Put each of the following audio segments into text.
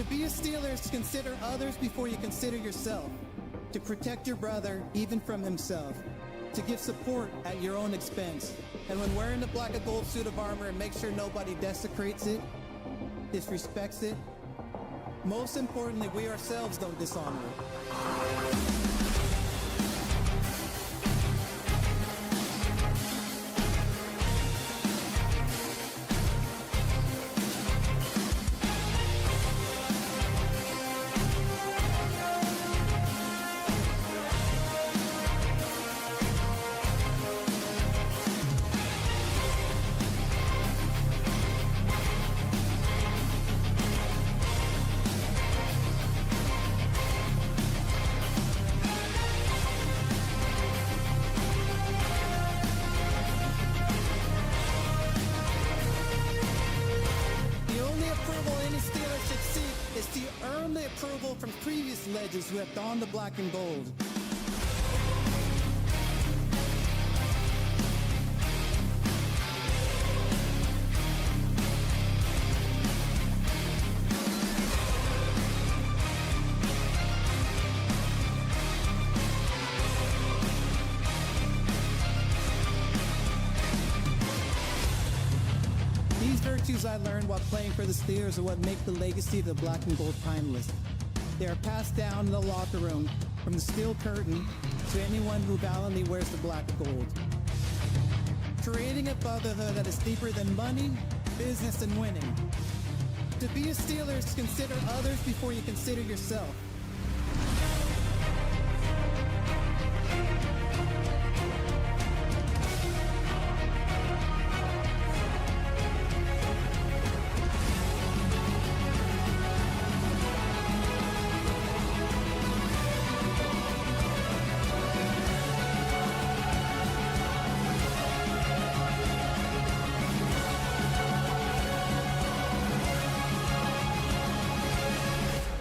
To be a Steelers, consider others before you consider yourself. To protect your brother, even from himself. To give support at your own expense. And when wearing the black and gold suit of armor, make sure nobody desecrates it, disrespects it. Most importantly, we ourselves don't dishonor it. Approval from previous legends who have donned the black and gold. These virtues I learned while playing for the Steelers are what make the legacy of the black and gold timeless. They are passed down in the locker room from the steel curtain to anyone who valiantly wears the black and gold. Creating a brotherhood that is deeper than money, business, and winning. To be a Steelers, consider others before you consider yourself.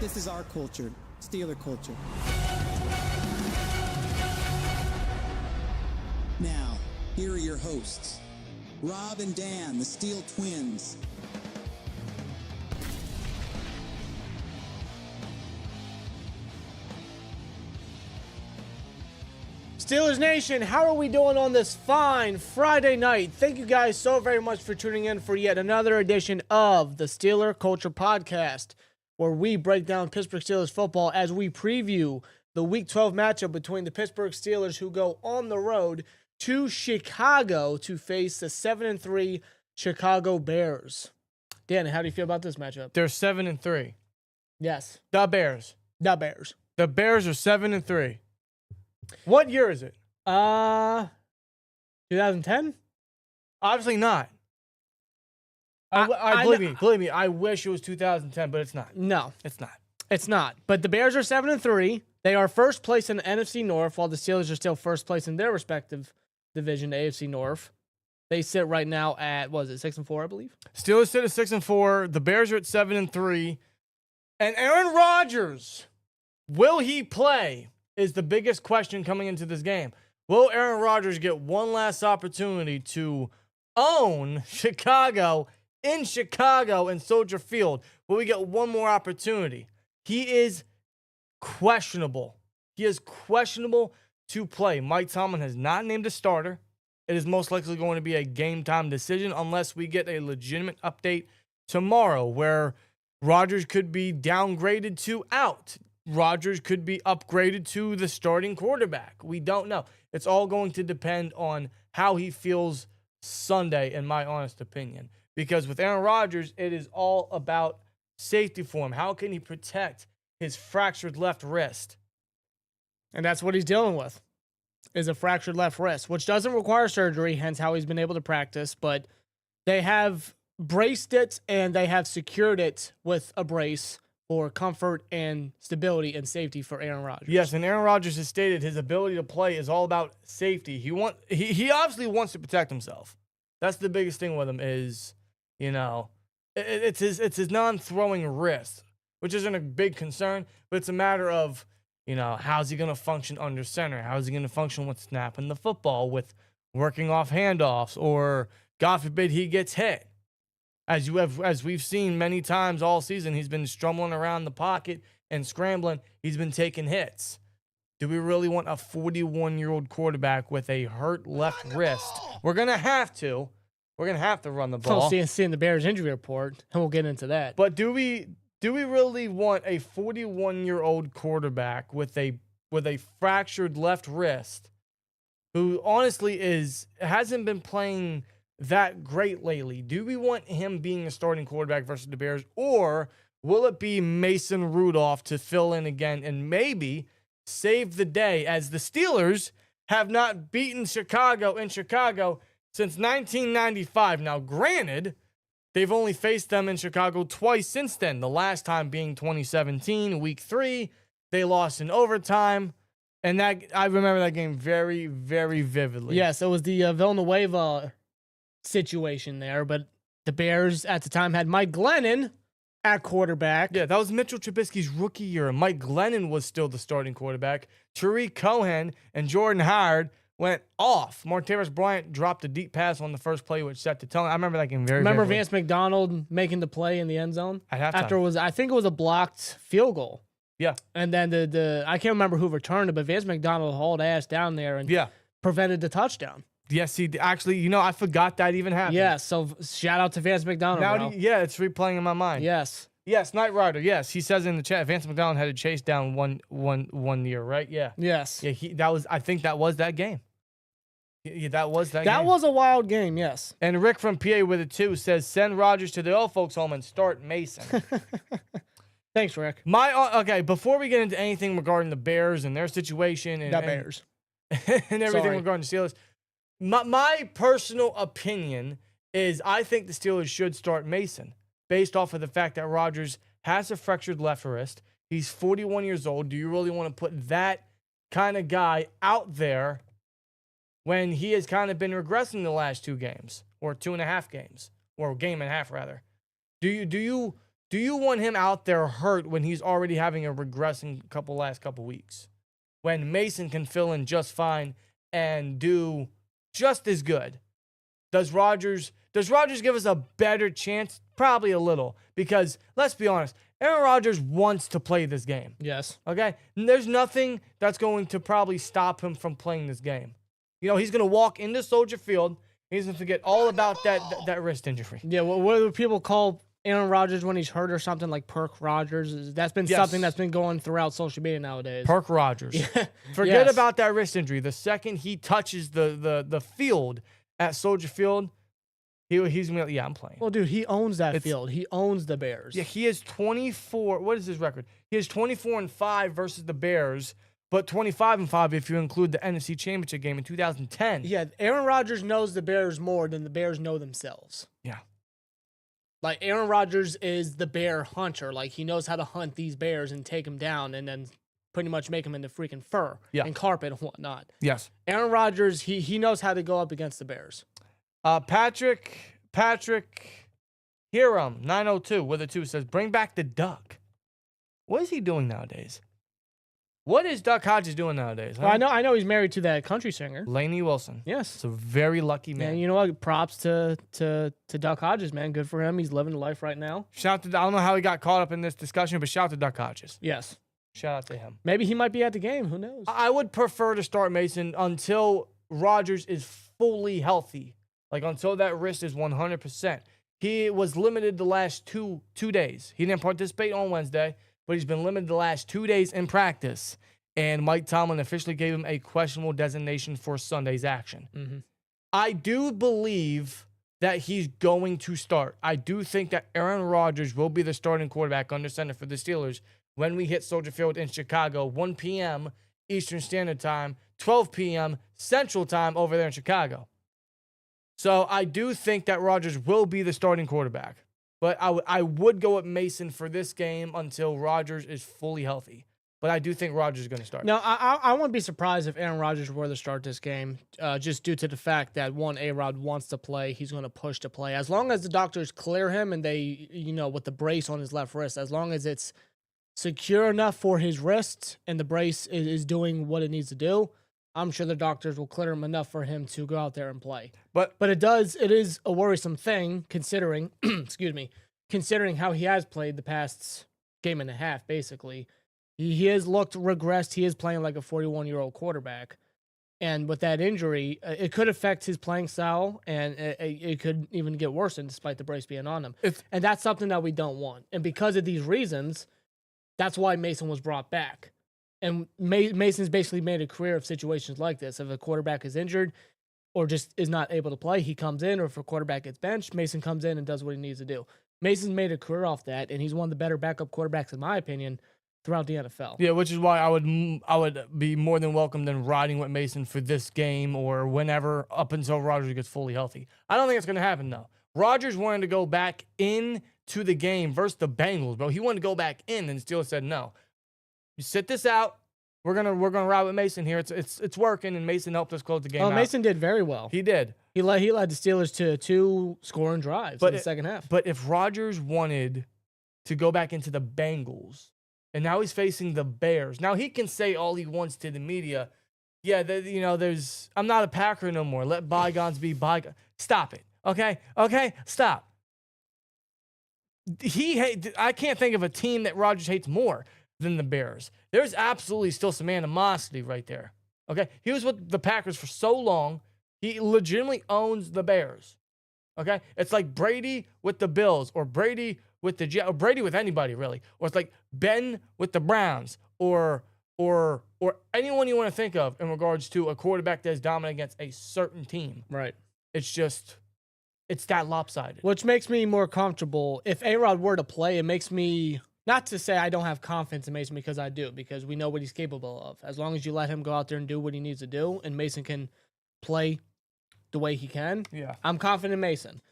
This is our culture, Steeler culture. Now, here are your hosts, Rob and Dan, the Steel Twins. Steelers Nation, how are we doing on this fine Friday night? Thank you guys so very much for tuning in for yet another edition of the Steeler Culture Podcast, where we break down Pittsburgh Steelers football as we preview the Week 12 matchup between the Pittsburgh Steelers, who go on the road to Chicago to face the 7-3 Chicago Bears. Dan, how do you feel about this matchup? They're 7-3. Yes. The Bears. The Bears. The Bears are 7-3. What year is it? 2010? Obviously not. Believe me, I wish it was 2010, but it's not. No. It's not. It's not. But the Bears are 7-3. They are first place in the NFC North, while the Steelers are still first place in their respective division, the AFC North. They sit right now at, 6-4, I believe? Steelers sit at 6-4. The Bears are at 7-3. And Aaron Rodgers, will he play, is the biggest question coming into this game. Will Aaron Rodgers get one last opportunity to own Chicago in Chicago and Soldier Field? Will we get one more opportunity? He is questionable. He is questionable to play. Mike Tomlin has not named a starter. It is most likely going to be a game-time decision unless we get a legitimate update tomorrow where Rodgers could be downgraded to out. Rodgers could be upgraded to the starting quarterback. We don't know. It's all going to depend on how he feels Sunday, in my honest opinion. Because with Aaron Rodgers, it is all about safety for him. How can he protect his fractured left wrist? And that's what he's dealing with, is a fractured left wrist, which doesn't require surgery, hence how he's been able to practice. But they have braced it and they have secured it with a brace for comfort and stability and safety for Aaron Rodgers. Yes, and Aaron Rodgers has stated his ability to play is all about safety. He obviously wants to protect himself. That's the biggest thing with him is, it's his non-throwing wrist, which isn't a big concern, but it's a matter of, how's he going to function under center? How is he going to function with snapping the football, with working off handoffs, or God forbid he gets hit? As we've seen many times all season, he's been stumbling around the pocket and scrambling. He's been taking hits. Do we really want a 41-year-old quarterback with a hurt left wrist? We're gonna have to. We're gonna have to run the ball. Seeing the Bears injury report, and we'll get into that. But do we really want a 41-year-old quarterback with a fractured left wrist, who honestly hasn't been playing that great lately? Do we want him being a starting quarterback versus the Bears, or will it be Mason Rudolph to fill in again and maybe save the day, as the Steelers have not beaten Chicago in Chicago since 1995? Now, granted, they've only faced them in Chicago twice since then, the last time being 2017, week 3. They lost in overtime, and that I remember that game very, very vividly. Yes, it was the Villanueva situation there, but the Bears at the time had Mike Glennon at quarterback. Yeah, that was Mitchell Trubisky's rookie year, and Mike Glennon was still the starting quarterback. Tariq Cohen and Jordan Howard went off. Martavis Bryant dropped a deep pass on the first play, which set the tone. I remember that game very Remember vividly. Vance McDonald making the play in the end zone? At halftime. After I think it was a blocked field goal. Yeah. And then the I can't remember who returned it, but Vance McDonald hauled ass down there and prevented the touchdown. Yes, he actually, I forgot that even happened. Yeah, so shout out to Vance McDonald. Now, it's replaying in my mind. Yes. Yes, Knight Rider. Yes, he says in the chat, Vance McDonald had a chase down one year, right? Yeah. Yes. Yeah, I think that was that game. Yeah, that was that game. That was a wild game, yes. And Rick from PA with it too says, send Rodgers to the old folks home and start Mason. Thanks, Rick. Okay, before we get into anything regarding the Bears and their situation and Bears. and everything regarding the Steelers, my personal opinion is I think the Steelers should start Mason based off of the fact that Rodgers has a fractured left wrist. He's 41 years old. Do you really want to put that kind of guy out there when he has kind of been regressing the last 2 games or 2.5 games or a game and a half rather? Do you want him out there hurt when he's already having a regressing last couple weeks? When Mason can fill in just fine and do just as good? Does Rodgers give us a better chance? Probably a little, because let's be honest, Aaron Rodgers wants to play this game. Yes. Okay? And there's nothing that's going to probably stop him from playing this game. He's going to walk into Soldier Field. He's going to forget all about that wrist injury. Yeah, what do people call Aaron Rodgers when he's hurt or something, like Perk Rodgers? That's been something that's been going throughout social media nowadays. Perk Rodgers. Yeah. Forget about that wrist injury. The second he touches the field at Soldier Field, he's going to be, I'm playing. Well, dude, he owns that field. He owns the Bears. Yeah, he is 24. What is his record? He is 24-5 versus the Bears, but 25-5 if you include the NFC Championship game in 2010. Yeah, Aaron Rodgers knows the Bears more than the Bears know themselves. Yeah. Like, Aaron Rodgers is the bear hunter. Like, he knows how to hunt these bears and take them down and then pretty much make them into freaking fur and carpet and whatnot. Yes. Aaron Rodgers, he knows how to go up against the Bears. Patrick Hiram 902 with a 2 says, bring back the duck. What is he doing nowadays? What is Duck Hodges doing nowadays? Huh? Well, I know he's married to that country singer, Lainey Wilson. Yes. It's a very lucky man. And you know what? Props to Duck Hodges, man. Good for him. He's living the life right now. I don't know how he got caught up in this discussion, but shout out to Duck Hodges. Yes. Shout out to him. Maybe he might be at the game. Who knows? I would prefer to start Mason until Rodgers is fully healthy. Like, until that wrist is 100%. He was limited the last two days. He didn't participate on Wednesday, but he's been limited the last 2 days in practice. And Mike Tomlin officially gave him a questionable designation for Sunday's action. Mm-hmm. I do believe that he's going to start. I do think that Aaron Rodgers will be the starting quarterback under center for the Steelers when we hit Soldier Field in Chicago, 1 p.m. Eastern Standard Time, 12 p.m. Central Time over there in Chicago. So I do think that Rodgers will be the starting quarterback. But I would go with Mason for this game until Rodgers is fully healthy. But I do think Rodgers is going to start. No, I wouldn't be surprised if Aaron Rodgers were to start this game, just due to the fact that, one, A-Rod wants to play. He's going to push to play. As long as the doctors clear him and they, with the brace on his left wrist, as long as it's secure enough for his wrist and the brace is doing what it needs to do, I'm sure the doctors will clear him enough for him to go out there and play. But it is a worrisome thing considering, excuse me, considering how he has played the past game and a half, basically. He has looked regressed. He is playing like a 41-year-old quarterback. And with that injury, it could affect his playing style, and it could even get worse despite the brace being on him. And that's something that we don't want. And because of these reasons, that's why Mason was brought back. And Mason's basically made a career of situations like this. If a quarterback is injured or just is not able to play, he comes in, or if a quarterback gets benched, Mason comes in and does what he needs to do. Mason's made a career off that, and he's one of the better backup quarterbacks, in my opinion, throughout the NFL. Yeah, which is why I would be more than welcome than riding with Mason for this game or whenever up until Rodgers gets fully healthy. I don't think it's going to happen, though. Rodgers wanted to go back into the game versus the Bengals, bro. He wanted to go back in, and Steelers said no. You sit this out. We're gonna ride with Mason here. It's working, and Mason helped us close the game out. Mason did very well. He did. He led the Steelers to 2 scoring drives in the second half. But if Rodgers wanted to go back into the Bengals, and now he's facing the Bears. Now he can say all he wants to the media. Yeah, I'm not a Packer no more. Let bygones be bygones. Stop it. Okay, stop. I can't think of a team that Rodgers hates more than the Bears. There's absolutely still some animosity right there. Okay, he was with the Packers for so long. He legitimately owns the Bears. Okay, it's like Brady with the Bills, or Brady with the Jets, or Brady with anybody really, or it's like Ben with the Browns, or anyone you want to think of in regards to a quarterback that is dominant against a certain team. Right. It's that lopsided. Which makes me more comfortable. If A-Rod were to play, it makes me, not to say I don't have confidence in Mason, because I do, because we know what he's capable of. As long as you let him go out there and do what he needs to do, and Mason can play the way he can, yeah, I'm confident in Mason.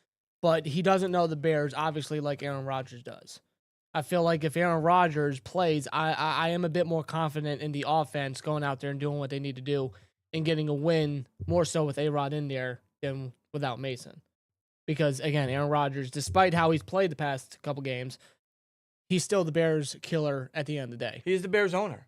But he doesn't know the Bears, obviously, like Aaron Rodgers does. I feel like if Aaron Rodgers plays, I am a bit more confident in the offense going out there and doing what they need to do and getting a win, more so with A-Rod in there than without Mason. Because, again, Aaron Rodgers, despite how he's played the past couple games, he's still the Bears killer at the end of the day. He's the Bears owner.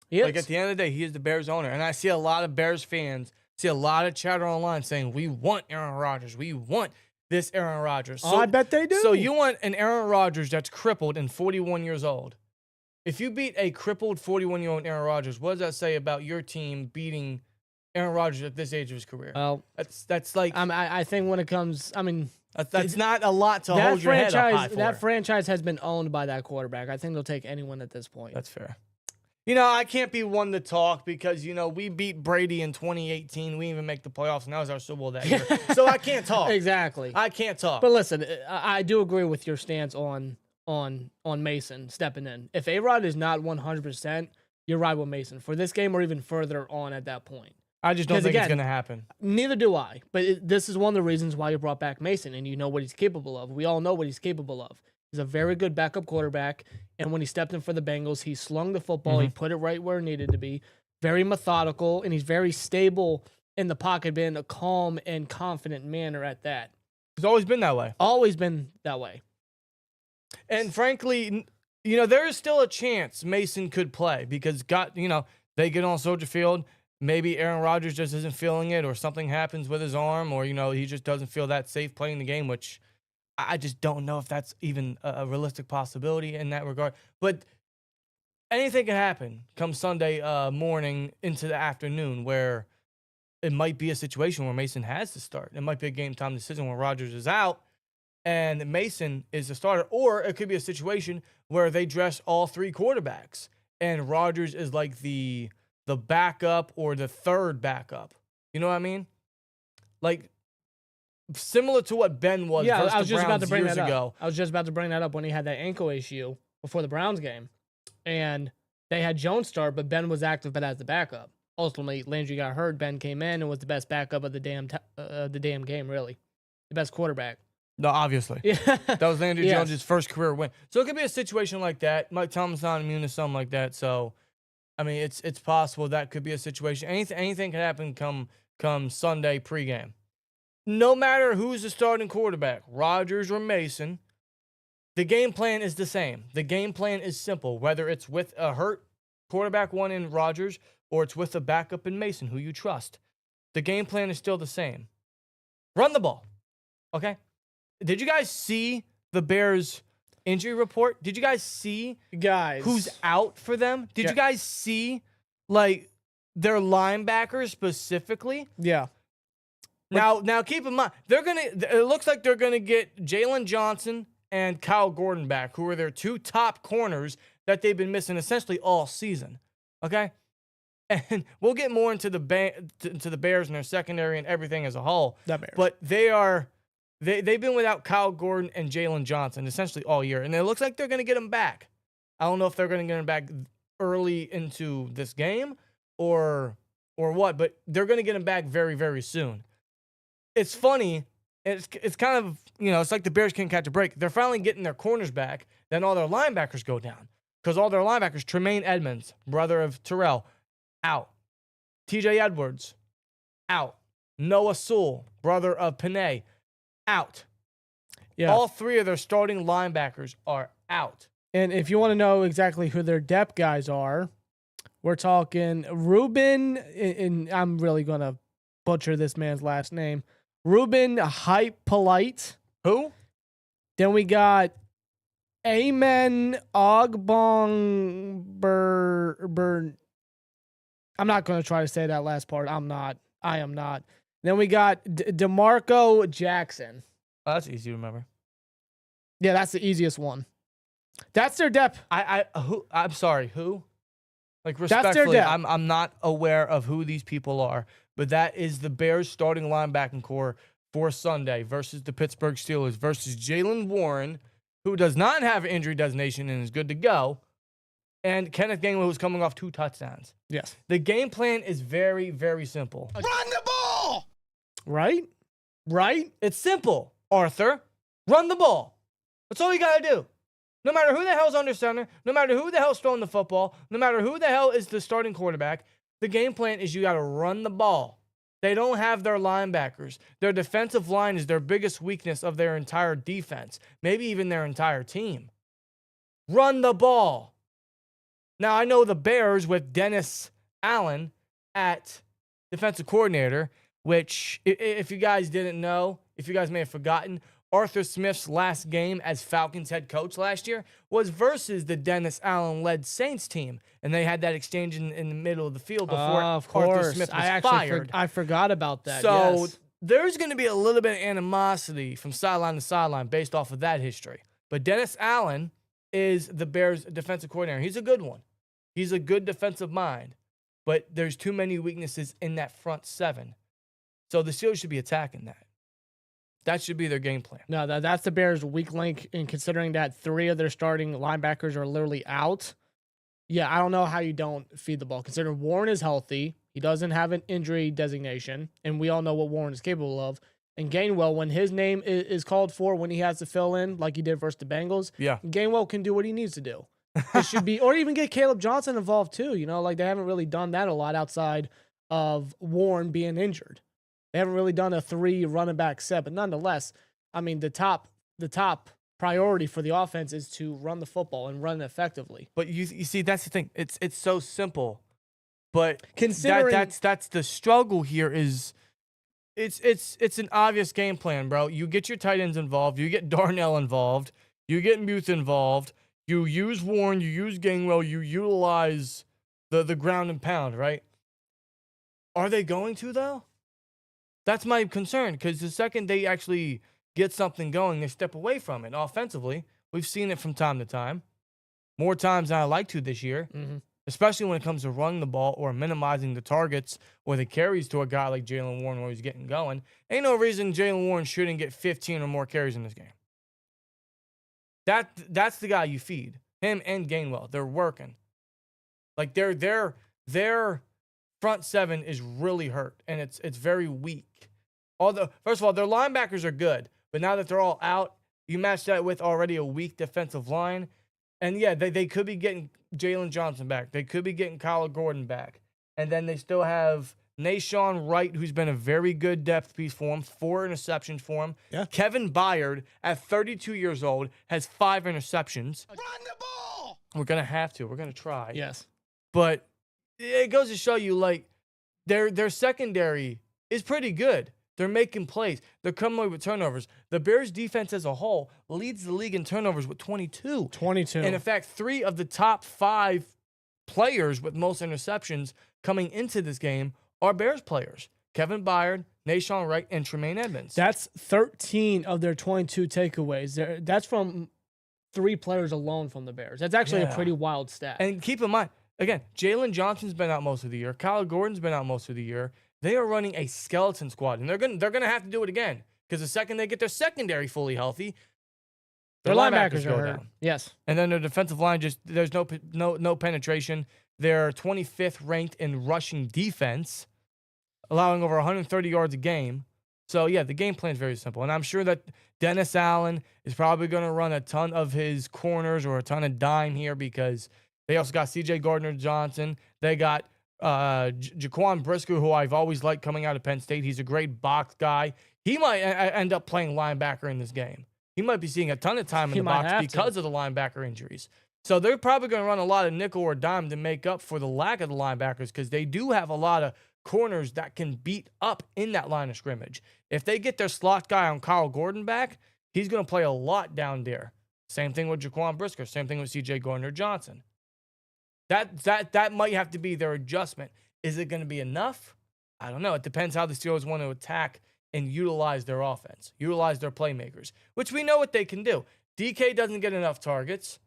He is. Like, at the end of the day, he is the Bears owner. And I see a lot of Bears fans, see a lot of chatter online saying, we want Aaron Rodgers. We want this Aaron Rodgers. So, I bet they do. So you want an Aaron Rodgers that's crippled and 41 years old. If you beat a crippled 41-year-old Aaron Rodgers, what does that say about your team beating Aaron Rodgers at this age of his career? Well, that's like, I think when it comes, that's not a lot to hold your head up high for. That franchise has been owned by that quarterback. I think they'll take anyone at this point. That's fair. I can't be one to talk because, we beat Brady in 2018. We didn't even make the playoffs, and that was our Super Bowl that year. So I can't talk. Exactly. I can't talk. But listen, I do agree with your stance on Mason stepping in. If A-Rod is not 100%, you're right with Mason for this game or even further on at that point. I just don't think it's going to happen. Neither do I. But this is one of the reasons why you brought back Mason, and you know what he's capable of. We all know what he's capable of. He's a very good backup quarterback, and when he stepped in for the Bengals, he slung the football. He put it right where it needed to be. Very methodical, and he's very stable in the pocket, but in a calm and confident manner at that. He's always been that way. Always been that way. And frankly, there is still a chance Mason could play because, they get on Soldier Field. Maybe Aaron Rodgers just isn't feeling it, or something happens with his arm, or, he just doesn't feel that safe playing the game, which I just don't know if that's even a realistic possibility in that regard. But anything can happen come Sunday morning into the afternoon, where it might be a situation where Mason has to start. It might be a game time decision where Rodgers is out and Mason is the starter. Or it could be a situation where they dress all 3 quarterbacks and Rodgers is like the backup or the third backup. You know what I mean? Like, similar to what Ben was versus the Browns years ago. I was just about to bring that up when he had that ankle issue before the Browns game. And they had Jones start, but Ben was active but as the backup. Ultimately, Landry got hurt. Ben came in and was the best backup of the damn game, really. The best quarterback. No, obviously. Yeah. That was Landry Jones' first career win. So it could be a situation like that. Mike Thomas not immune to something like that. So, it's possible that could be a situation. Anything could happen come Sunday pregame. No matter who's the starting quarterback, Rodgers or Mason, the game plan is the same. The game plan is simple. Whether it's with a hurt quarterback one in Rodgers or it's with a backup in Mason who you trust. The game plan is still the same. Run the ball. Okay? Did you guys see the Bears injury report? Did you guys see who's out for them? Did you guys see like their linebackers specifically? Yeah. Now keep in mind, it looks like they're gonna get Jalen Johnson and Kyle Gordon back, who are their two top corners that they've been missing essentially all season. Okay? And we'll get more into the Bears and their secondary and everything as a whole. But they've been without Kyle Gordon and Jalen Johnson essentially all year. And it looks like they're going to get them back. I don't know if they're going to get them back early into this game or what, but they're going to get them back very, very soon. It's funny. It's kind of, it's like the Bears can't catch a break. They're finally getting their corners back. Then all their linebackers go down. Because all their linebackers, Tremaine Edmonds, brother of Terrell, out. TJ Edwards, out. Noah Sewell, brother of Panay, out. Yeah. All three of their starting linebackers are out. And if you want to know exactly who their depth guys are, we're talking Ruben, and I'm really going to butcher this man's last name, Ruben Hype-Polite. Who? Then we got Amen Ogbongbur. I'm not going to try to say that last part. I am not. Then we got DeMarco Jackson. Oh, that's easy to remember. Yeah, that's the easiest one. That's their depth. I'm sorry, who? Like, respectfully, I'm not aware of who these people are, but that is the Bears starting linebacking core for Sunday versus the Pittsburgh Steelers versus Jaylen Warren, who does not have an injury designation and is good to go, and Kenneth Gainwell, who's coming off 2 touchdowns. Yes. The game plan is very, very simple. Run the ball! Right? It's simple, Arthur. Run the ball. That's all you got to do. No matter who the hell's under center, no matter who the hell's throwing the football, no matter who the hell is the starting quarterback, the game plan is you got to run the ball. They don't have their linebackers. Their defensive line is their biggest weakness of their entire defense, maybe even their entire team. Run the ball. Now, I know the Bears with Dennis Allen at defensive coordinator, which, if you guys didn't know, if you guys may have forgotten, Arthur Smith's last game as Falcons head coach last year was versus the Dennis Allen-led Saints team. And they had that exchange in the middle of the field before Arthur Smith was fired. I forgot about that. So there's going to be a little bit of animosity from sideline to sideline based off of that history. But Dennis Allen is the Bears' defensive coordinator. He's a good one. He's a good defensive mind. But there's too many weaknesses in that front seven. So the Steelers should be attacking that. That should be their game plan. No, that's the Bears' weak link, in considering that 3 of their starting linebackers are literally out. Yeah, I don't know how you don't feed the ball. Considering Warren is healthy, he doesn't have an injury designation, and we all know what Warren is capable of. And Gainwell, when his name is called for, when he has to fill in like he did versus the Bengals, Gainwell can do what he needs to do. It should be, or even get Caleb Johnson involved too. Like they haven't really done that a lot outside of Warren being injured. They haven't really done a 3 running back set, but nonetheless, I mean, the top priority for the offense is to run the football and run it effectively. But you see, that's the thing. It's so simple, but considering that's the struggle here. Is it's an obvious game plan, bro. You get your tight ends involved, you get Darnell involved, you get Muth involved, you use Warren, you use Gainwell, you utilize the ground and pound, right? Are they going to though? That's my concern, because the second they actually get something going, they step away from it offensively. We've seen it from time to time, more times than I like to this year, especially when it comes to running the ball or minimizing the targets or the carries to a guy like Jaylen Warren where he's getting going. Ain't no reason Jaylen Warren shouldn't get 15 or more carries in this game. That's the guy you feed. Him and Gainwell, they're working. Like their front seven is really hurt, and it's very weak. First of all, their linebackers are good, but now that they're all out, you match that with already a weak defensive line, and yeah, they could be getting Jalen Johnson back. They could be getting Kyle Gordon back, and then they still have Nashawn Wright, who's been a very good depth piece for him, 4 interceptions for him. Yeah. Kevin Byard, at 32 years old, has 5 interceptions. Run the ball! We're going to have to. We're going to try. Yes. But it goes to show you, like, their secondary is pretty good. They're making plays. They're coming away with turnovers. The Bears defense as a whole leads the league in turnovers with 22. 22. And in fact, 3 of the top 5 players with most interceptions coming into this game are Bears players. Kevin Byard, Nashawn Wright, and Tremaine Edmonds. That's 13 of their 22 takeaways. That's from 3 players alone from the Bears. That's actually a pretty wild stat. And keep in mind, again, Jalen Johnson's been out most of the year. Kyle Gordon's been out most of the year. They are running a skeleton squad, and they're gonna have to do it again, because the second they get their secondary fully healthy, their linebackers go down. Yes. And then their defensive line, just there's no penetration. They're 25th ranked in rushing defense, allowing over 130 yards a game. So, yeah, the game plan is very simple. And I'm sure that Dennis Allen is probably going to run a ton of his corners or a ton of dime here, because they also got C.J. Gardner-Johnson. They got Jaquan Brisker, who I've always liked coming out of Penn State. He's a great box guy. He might end up playing linebacker in this game. He might be seeing a ton of time in the box because of the linebacker injuries. So they're probably going to run a lot of nickel or dime to make up for the lack of the linebackers, because they do have a lot of corners that can beat up in that line of scrimmage. If they get their slot guy on Kyle Gordon back, he's going to play a lot down there. Same thing with Jaquan Brisker. Same thing with C.J. Gardner-Johnson. That might have to be their adjustment. Is it going to be enough? I don't know. It depends how the Steelers want to attack and utilize their offense, utilize their playmakers, which we know what they can do. DK doesn't get enough targets.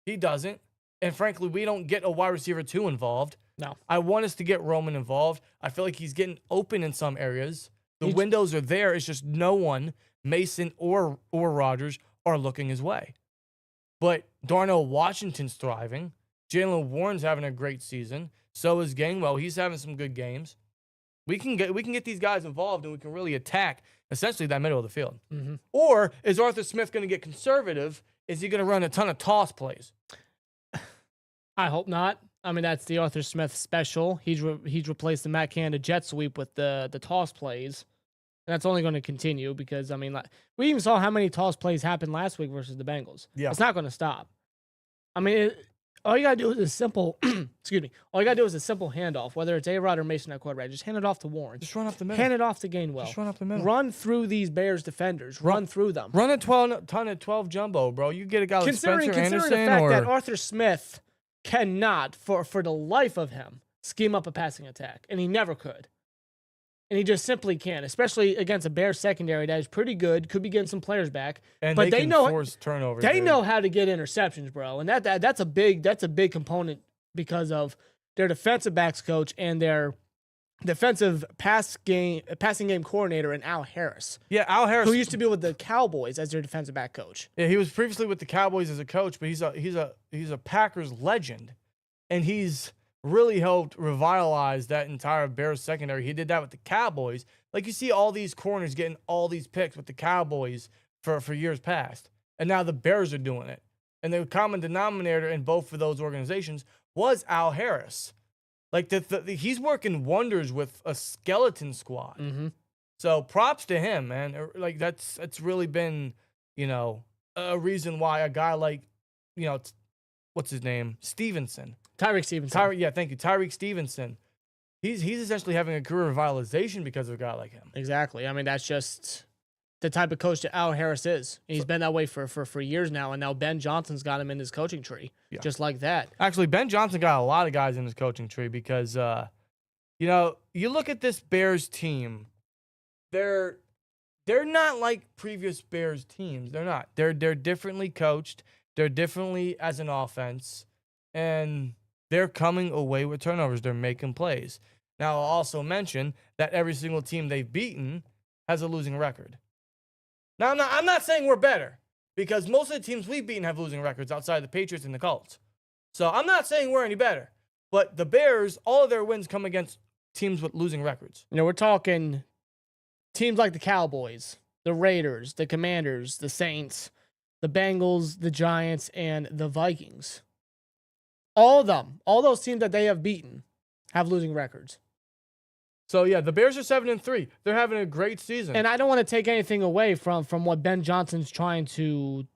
He doesn't. And frankly, we don't get a wide receiver 2 involved. No. I want us to get Roman involved. I feel like he's getting open in some areas. The windows are there. It's just no one, Mason or Rodgers, are looking his way. But Darnell Washington's thriving. Jalen Warren's having a great season. So is Gainwell. He's having some good games. We can get these guys involved, and we can really attack essentially that middle of the field. Mm-hmm. Or is Arthur Smith going to get conservative? Is he going to run a ton of toss plays? I hope not. I mean, that's the Arthur Smith special. He's replaced the Matt Canada jet sweep with the toss plays. And that's only going to continue because, I mean, like, we even saw how many toss plays happened last week versus the Bengals. Yeah. It's not going to stop. I mean, all you got to do is a simple, excuse me, all you got to do is a simple handoff, whether it's A-Rod or Mason at quarterback. Just hand it off to Warren. Just run up the middle. Hand it off to Gainwell. Just run up the middle. Run through these Bears defenders. Run through them. Run a ton of 12 jumbo, bro. You get a guy like Spencer Anderson the fact that Arthur Smith cannot, for the life of him, scheme up a passing attack, and he never could. And he just simply can't, especially against a Bears secondary that is pretty good, could be getting some players back. And but they know force turnovers. They know how to get interceptions, bro. And that's a big component because of their defensive backs coach and their defensive passing game coordinator and Al Harris. Yeah, Al Harris, who used to be with the Cowboys as their defensive back coach. Yeah, he was previously with the Cowboys as a coach, but he's a Packers legend, and he's really helped revitalize that entire Bears secondary. He did that with the Cowboys. Like, you see all these corners getting all these picks with the Cowboys for years past, and now the Bears are doing it. And the common denominator in both of those organizations was Al Harris. Like, he's working wonders with a skeleton squad. Mm-hmm. So props to him, man. Like, that's really been, a reason why a guy like, what's his name? Stevenson. Tyreek Stevenson. Thank you. Tyreek Stevenson. He's essentially having a career revitalization because of a guy like him. Exactly. I mean, that's just the type of coach that Al Harris is. He's been that way for years now, and now Ben Johnson's got him in his coaching tree, just like that. Actually, Ben Johnson got a lot of guys in his coaching tree because, you look at this Bears team, they're not like previous Bears teams. They're not. They're differently coached. They're differently as an offense, and they're coming away with turnovers. They're making plays. Now, I'll also mention that every single team they've beaten has a losing record. Now, I'm not saying we're better, because most of the teams we've beaten have losing records outside the Patriots and the Colts. So I'm not saying we're any better. But the Bears, all of their wins come against teams with losing records. We're talking teams like the Cowboys, the Raiders, the Commanders, the Saints, the Bengals, the Giants, and the Vikings. All of them, all those teams that they have beaten have losing records. So, yeah, the Bears are 7-3. They're having a great season. And I don't want to take anything away from what Ben Johnson's trying to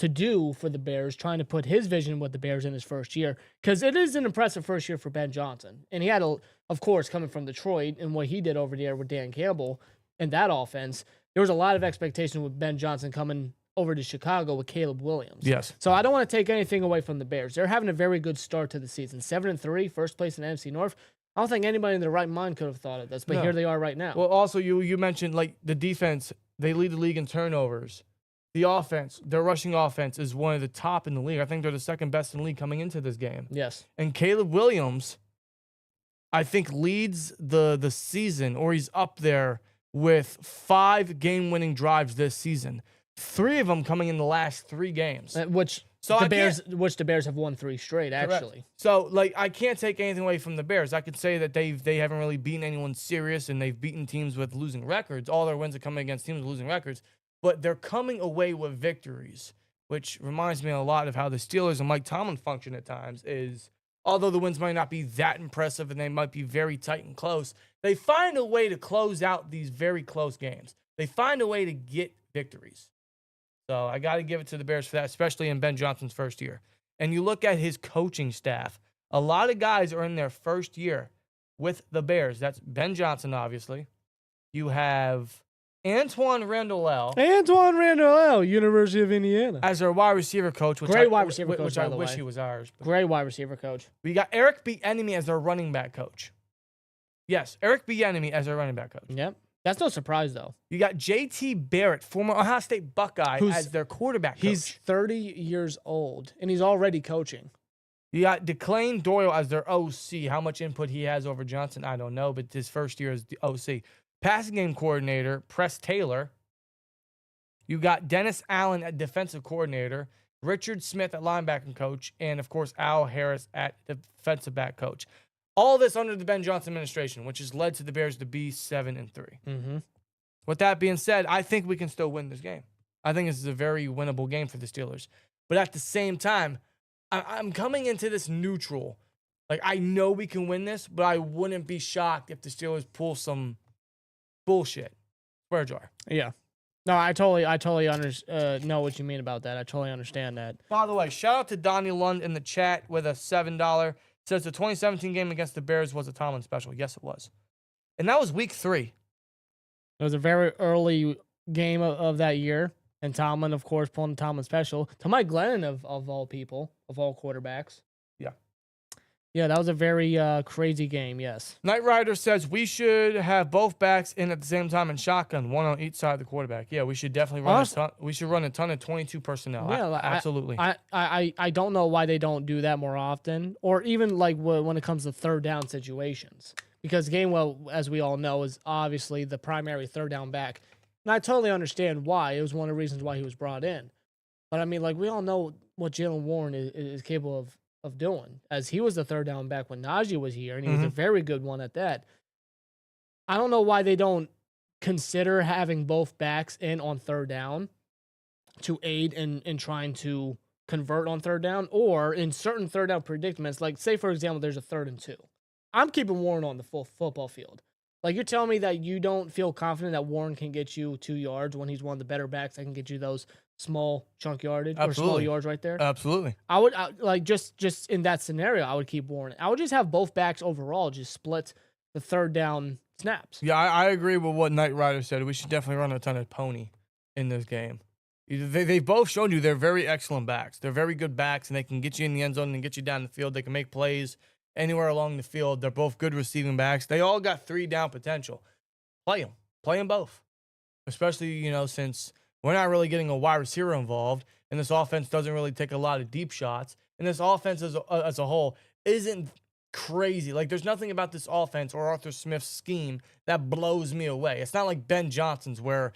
to do for the Bears, trying to put his vision with the Bears in his first year, because it is an impressive first year for Ben Johnson. And he had, of course, coming from Detroit and what he did over there with Dan Campbell and that offense, there was a lot of expectation with Ben Johnson coming over to Chicago with Caleb Williams. Yes. So I don't want to take anything away from the Bears. They're having a very good start to the season. 7-3, first place in the NFC North. I don't think anybody in their right mind could have thought of this, but here they are right now. Well, also, you mentioned, like, the defense, they lead the league in turnovers. The offense, their rushing offense is one of the top in the league. I think they're the second best in the league coming into this game. Yes. And Caleb Williams, I think, leads the season, or he's up there with 5 game-winning drives this season. 3 of them coming in the last 3 games. Which the Bears have won 3 straight, actually. Correct. So, like, I can't take anything away from the Bears. I could say that they haven't really beaten anyone serious, and they've beaten teams with losing records. All their wins are coming against teams with losing records. But they're coming away with victories, which reminds me a lot of how the Steelers and Mike Tomlin function at times is, although the wins might not be that impressive and they might be very tight and close, they find a way to close out these very close games. They find a way to get victories. So I got to give it to the Bears for that, especially in Ben Johnson's first year. And you look at his coaching staff, a lot of guys are in their first year with the Bears. That's Ben Johnson, obviously. You have Antoine Randall, University of Indiana, as our wide receiver coach. Great wide receiver coach, which by I the wish way. he was ours. But Great wide receiver coach. we got Eric Bieniemy as our running back coach. Yes, Eric Bieniemy as our running back coach. Yep. That's no surprise, though. You got J.T. Barrett, former Ohio State Buckeye, as their quarterback coach. He's 30 years old, and he's already coaching. You got DeClaine Doyle as their OC. How much input he has over Johnson, I don't know, but his first year as the OC. Passing game coordinator, Press Taylor. You got Dennis Allen at defensive coordinator, Richard Smith at linebacker coach, and, of course, Al Harris at defensive back coach. All this under the Ben Johnson administration, which has led to the Bears to be 7-3. Mm-hmm. With that being said, I think we can still win this game. I think this is a very winnable game for the Steelers. But at the same time, I'm coming into this neutral. Like, I know we can win this, but I wouldn't be shocked if the Steelers pull some bullshit. Swear jar. Yeah. No, I totally know what you mean about that. I totally understand that. By the way, shout out to Donnie Lund in the chat with a $7. Says the 2017 game against the Bears was a Tomlin special. Yes, it was. And that was week 3. It was a very early game of that year. And Tomlin, of course, pulling the Tomlin special. To Mike Glennon, of all people, of all quarterbacks. Yeah. Yeah, that was a very crazy game, yes. Knight Rider says we should have both backs in at the same time in shotgun, one on each side of the quarterback. Yeah, we should definitely run a ton of 22 personnel. Yeah, absolutely. I don't know why they don't do that more often, or even like when it comes to third down situations. Because Gainwell, as we all know, is obviously the primary third down back. And I totally understand why. It was one of the reasons why he was brought in. But I mean, like, we all know what Jalen Warren is capable of doing, as he was the third down back when Najee was here, and he was a very good one at that. I don't know why they don't consider having both backs in on third down to aid in trying to convert on third down, or in certain third down predicaments, like, say, for example, there's a 3rd and 2. I'm keeping Warren on the full football field. Like, you're telling me that you don't feel confident that Warren can get you 2 yards when he's one of the better backs that can get you those small chunk yardage or small yards right there? Absolutely. I would like just in that scenario, I would keep Warren. I would just have both backs overall just split the third down snaps. Yeah, I agree with what Knight Rider said. We should definitely run a ton of pony in this game. They've both shown you they're very excellent backs. They're very good backs, and they can get you in the end zone and get you down the field. They can make plays anywhere along the field. They're both good receiving backs. They all got 3 down potential. Play them. Play them both. Especially, since we're not really getting a wide receiver involved, and this offense doesn't really take a lot of deep shots, and this offense as a whole isn't crazy. Like, there's nothing about this offense or Arthur Smith's scheme that blows me away. It's not like Ben Johnson's, where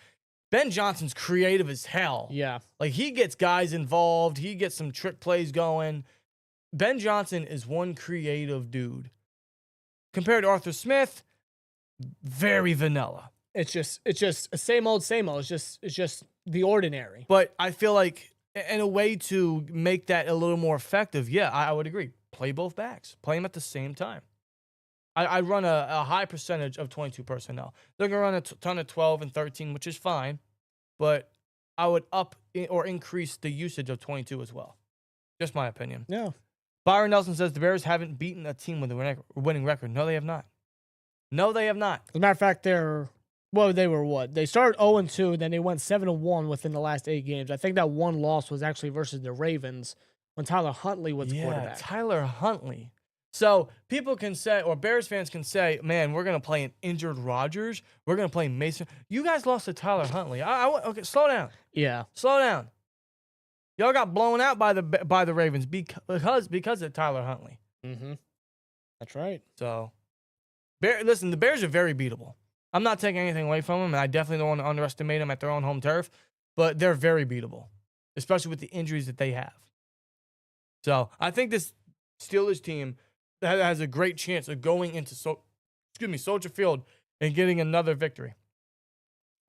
Ben Johnson's creative as hell. Yeah. Like, he gets guys involved. He gets some trick plays going. Ben Johnson is one creative dude. Compared to Arthur Smith, very vanilla. It's just same old, same old. It's just the ordinary. But I feel like in a way to make that a little more effective, yeah, I would agree. Play both backs. Play them at the same time. I run a high percentage of 22 personnel. They're going to run a ton of 12 and 13, which is fine. But I would or increase the usage of 22 as well. Just my opinion. Yeah. Byron Nelson says the Bears haven't beaten a team with a winning record. No, they have not. No, they have not. As a matter of fact, they were what? They started 0-2, then they went 7-1 within the last 8 games. I think that one loss was actually versus the Ravens when Tyler Huntley was the quarterback. Tyler Huntley. So people can say, or Bears fans can say, man, we're going to play an injured Rodgers. We're going to play Mason. You guys lost to Tyler Huntley. Okay, slow down. Yeah. Slow down. Y'all got blown out by the Ravens because of Tyler Huntley. Mm-hmm. That's right. So, listen, the Bears are very beatable. I'm not taking anything away from them, and I definitely don't want to underestimate them at their own home turf, but they're very beatable, especially with the injuries that they have. So, I think this Steelers team has a great chance of going into Soldier Field and getting another victory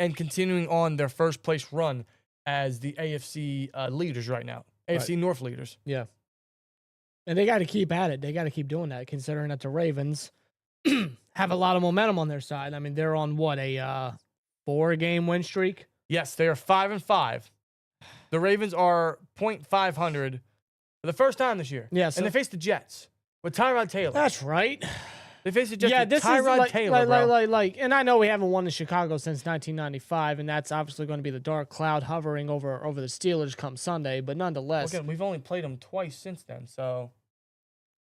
and continuing on their first place run as the AFC leaders right now. AFC North leaders. Yeah. And they got to keep at it. They got to keep doing that, considering that the Ravens have a lot of momentum on their side. I mean, they're on what, a 4-game win streak? Yes, they are 5-5. The Ravens are .500 for the first time this year. Yeah, so and they face the Jets with Tyrod Taylor. That's right. They face the Jets with this Tyrod is Taylor, bro. And I know we haven't won in Chicago since 1995, and that's obviously going to be the dark cloud hovering over the Steelers come Sunday. But nonetheless, Again, we've only played them twice since then, so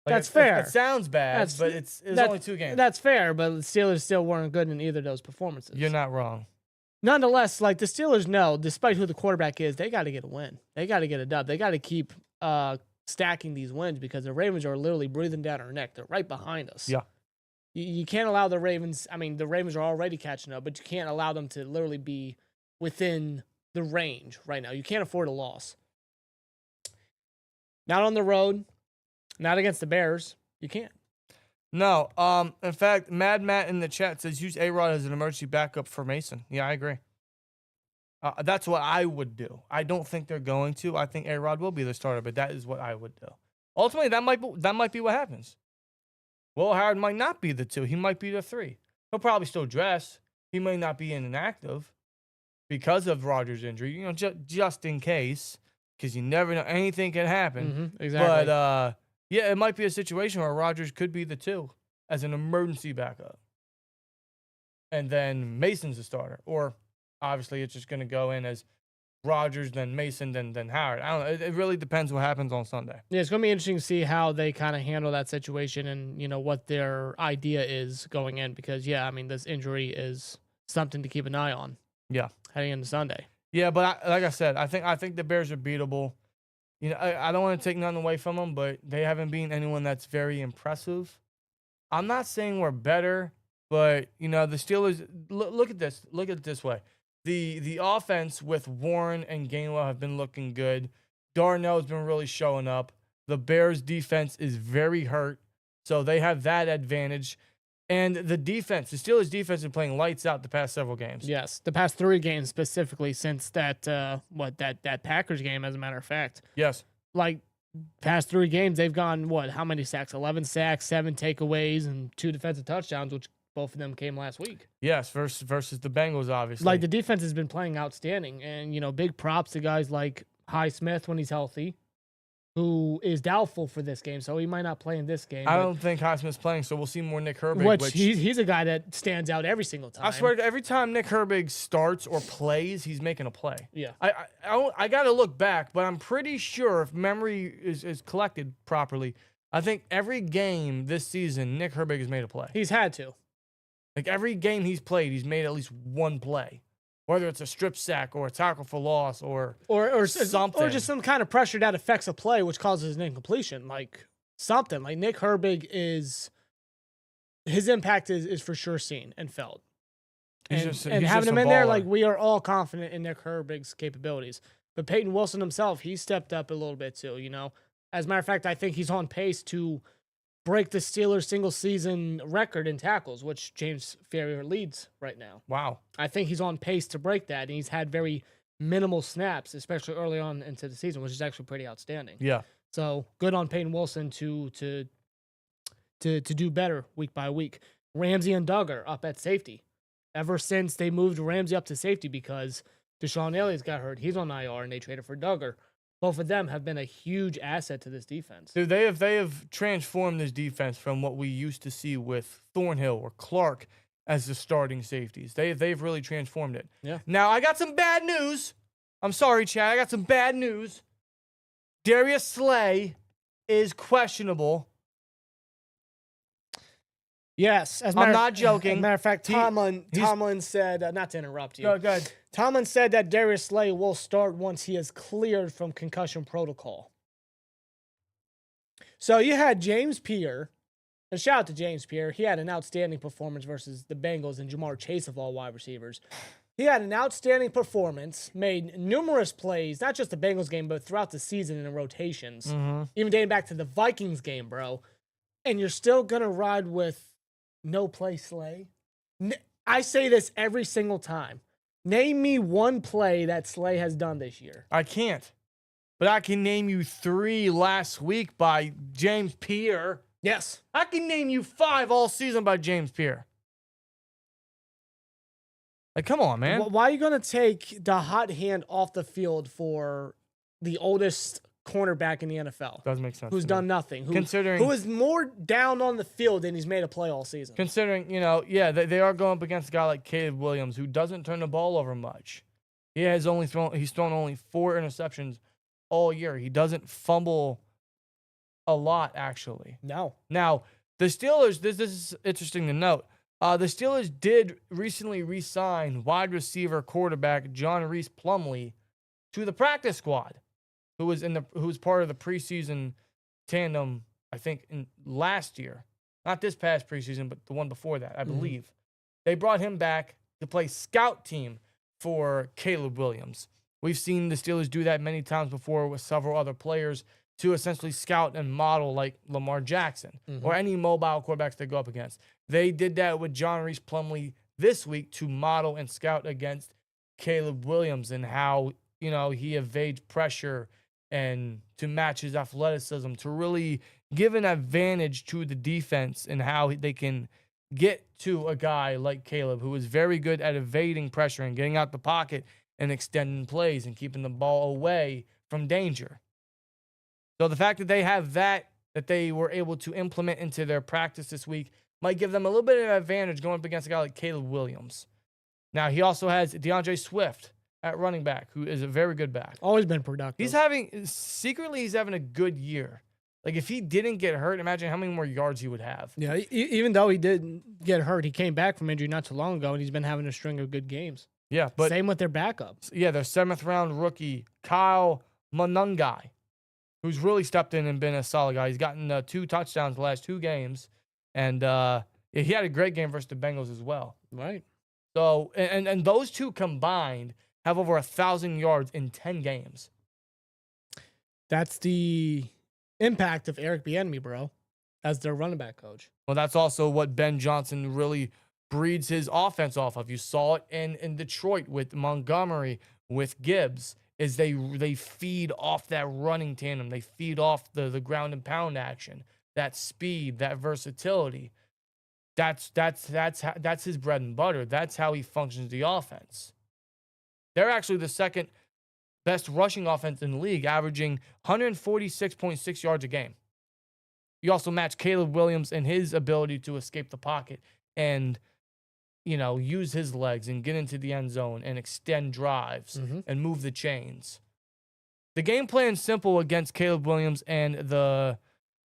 that's fair. It sounds bad, but it's only 2 games. That's fair, but the Steelers still weren't good in either of those performances. You're not wrong. Nonetheless, like the Steelers know, despite who the quarterback is, they got to get a win. They got to get a dub. They got to keep stacking these wins because the Ravens are literally breathing down our neck. They're right behind us. Yeah. You can't allow the Ravens. I mean, the Ravens are already catching up, but you can't allow them to literally be within the range right now. You can't afford a loss. Not on the road, not against the Bears. You can't. No. In fact, Mad Matt in the chat says use A-Rod as an emergency backup for Mason. Yeah, I agree. That's what I would do. I don't think they're going to. I think A-Rod will be the starter, but that is what I would do. Ultimately, that might be what happens. Will Howard might not be the 2. He might be the 3. He'll probably still dress. He may not be inactive because of Rodgers' injury, you know, just in case, because you never know. Anything can happen. Mm-hmm, exactly. But, yeah, it might be a situation where Rodgers could be the 2 as an emergency backup. And then Mason's the starter. Or, obviously, it's just going to go in as Rodgers, then Mason, then Howard. I don't know. It really depends what happens on Sunday. Yeah, it's going to be interesting to see how they kind of handle that situation and, you know, what their idea is going in. Because, yeah, I mean, this injury is something to keep an eye on. Yeah. Heading into Sunday. Yeah, but like I said, I think the Bears are beatable. You know, I don't want to take nothing away from them, but they haven't beaten anyone that's very impressive. I'm not saying we're better, but, you know, the Steelers, look at this. Look at it this way. The offense with Warren and Gainwell have been looking good. Darnell's been really showing up. The Bears' defense is very hurt, so they have that advantage. And the defense, the Steelers' defense, has been playing lights out the past several games. Yes, the past 3 games specifically since that Packers game, as a matter of fact. Yes. Like, past 3 games, they've gone, how many sacks? 11 sacks, 7 takeaways, and 2 defensive touchdowns, which both of them came last week. Yes, versus the Bengals, obviously. Like, the defense has been playing outstanding. And, you know, big props to guys like Highsmith when he's healthy, who is doubtful for this game, so he might not play in this game. I don't think Highsmith's playing, so we'll see more Nick Herbig. Which he's a guy that stands out every single time. I swear, every time Nick Herbig starts or plays, he's making a play. Yeah. I got to look back, but I'm pretty sure if memory is collected properly, I think every game this season, Nick Herbig has made a play. He's had to. Like, every game he's played, he's made at least one play. Whether it's a strip sack or a tackle for loss or something. Or just some kind of pressure that affects a play, which causes an incompletion. Like, something. Like, Nick Herbig his impact is for sure seen and felt. And having him in there, like, we are all confident in Nick Herbig's capabilities. But Peyton Wilson himself, he stepped up a little bit too, you know. As a matter of fact, I think he's on pace to break the Steelers single-season record in tackles, which James Ferrier leads right now. Wow. I think he's on pace to break that, and he's had very minimal snaps, especially early on into the season, which is actually pretty outstanding. Yeah. So good on Peyton Wilson to do better week by week. Ramsey and Duggar up at safety. Ever since they moved Ramsey up to safety, because Deshaun Elliott got hurt. He's on IR, and they traded for Duggar. Both of them have been a huge asset to this defense. Dude, they have transformed this defense from what we used to see with Thornhill or Clark as the starting safeties. They've really transformed it. Yeah. Now, I got some bad news. I'm sorry, Chad. I got some bad news. Darius Slay is questionable. Yes. I'm not joking. As a matter of fact, Tomlin said, not to interrupt you. Go ahead. Tomlin said that Darius Slay will start once he is cleared from concussion protocol. So you had James Pierre, and shout out to James Pierre. He had an outstanding performance versus the Bengals and Jamar Chase of all wide receivers. He had an outstanding performance, made numerous plays, not just the Bengals game, but throughout the season in rotations, even dating back to the Vikings game, bro. And you're still going to ride with no play Slay? I say this every single time. Name me one play that Slay has done this year. I can't. But I can name you 3 last week by James Pierre. Yes. I can name you 5 all season by James Pierre. Like, come on, man. Why are you going to take the hot hand off the field for the oldest cornerback in the NFL? Doesn't make sense. Who's done nothing. Who is more down on the field than he's made a play all season. Considering, they are going up against a guy like Caleb Williams, who doesn't turn the ball over much. He's thrown only 4 interceptions all year. He doesn't fumble a lot, actually. No. Now, the Steelers, this is interesting to note. The Steelers did recently re-sign wide receiver quarterback John Reese Plumlee to the practice squad, who was part of the preseason tandem, I think, in last year. Not this past preseason, but the one before that, I believe. They brought him back to play scout team for Caleb Williams. We've seen the Steelers do that many times before with several other players to essentially scout and model like Lamar Jackson or any mobile quarterbacks they go up against. They did that with John Reese Plumlee this week to model and scout against Caleb Williams and how, he evades pressure and to match his athleticism, to really give an advantage to the defense and how they can get to a guy like Caleb, who is very good at evading pressure and getting out the pocket and extending plays and keeping the ball away from danger. So the fact that they have that they were able to implement into their practice this week might give them a little bit of an advantage going up against a guy like Caleb Williams. Now, he also has DeAndre Swift at running back, who is a very good back. Always been productive. He's having a good year. Like, if he didn't get hurt, imagine how many more yards he would have. Yeah, even though he didn't get hurt, he came back from injury not too long ago, and he's been having a string of good games. Yeah, but same with their backups. Yeah, their 7th-round rookie, Kyle Monungai, who's really stepped in and been a solid guy. He's gotten 2 touchdowns the last 2 games, and he had a great game versus the Bengals as well. Right. So, and those 2 combined have over 1,000 yards in 10 games. That's the impact of Eric Bieniemy, bro, as their running back coach. Well, that's also what Ben Johnson really breeds his offense off of. You saw it in Detroit with Montgomery, with Gibbs, is they feed off that running tandem. They feed off the ground and pound action, that speed, that versatility. That's his bread and butter. That's how he functions the offense. They're actually the second best rushing offense in the league, averaging 146.6 yards a game. You also match Caleb Williams and his ability to escape the pocket and, use his legs and get into the end zone and extend drives and move the chains. The game plan's simple against Caleb Williams and the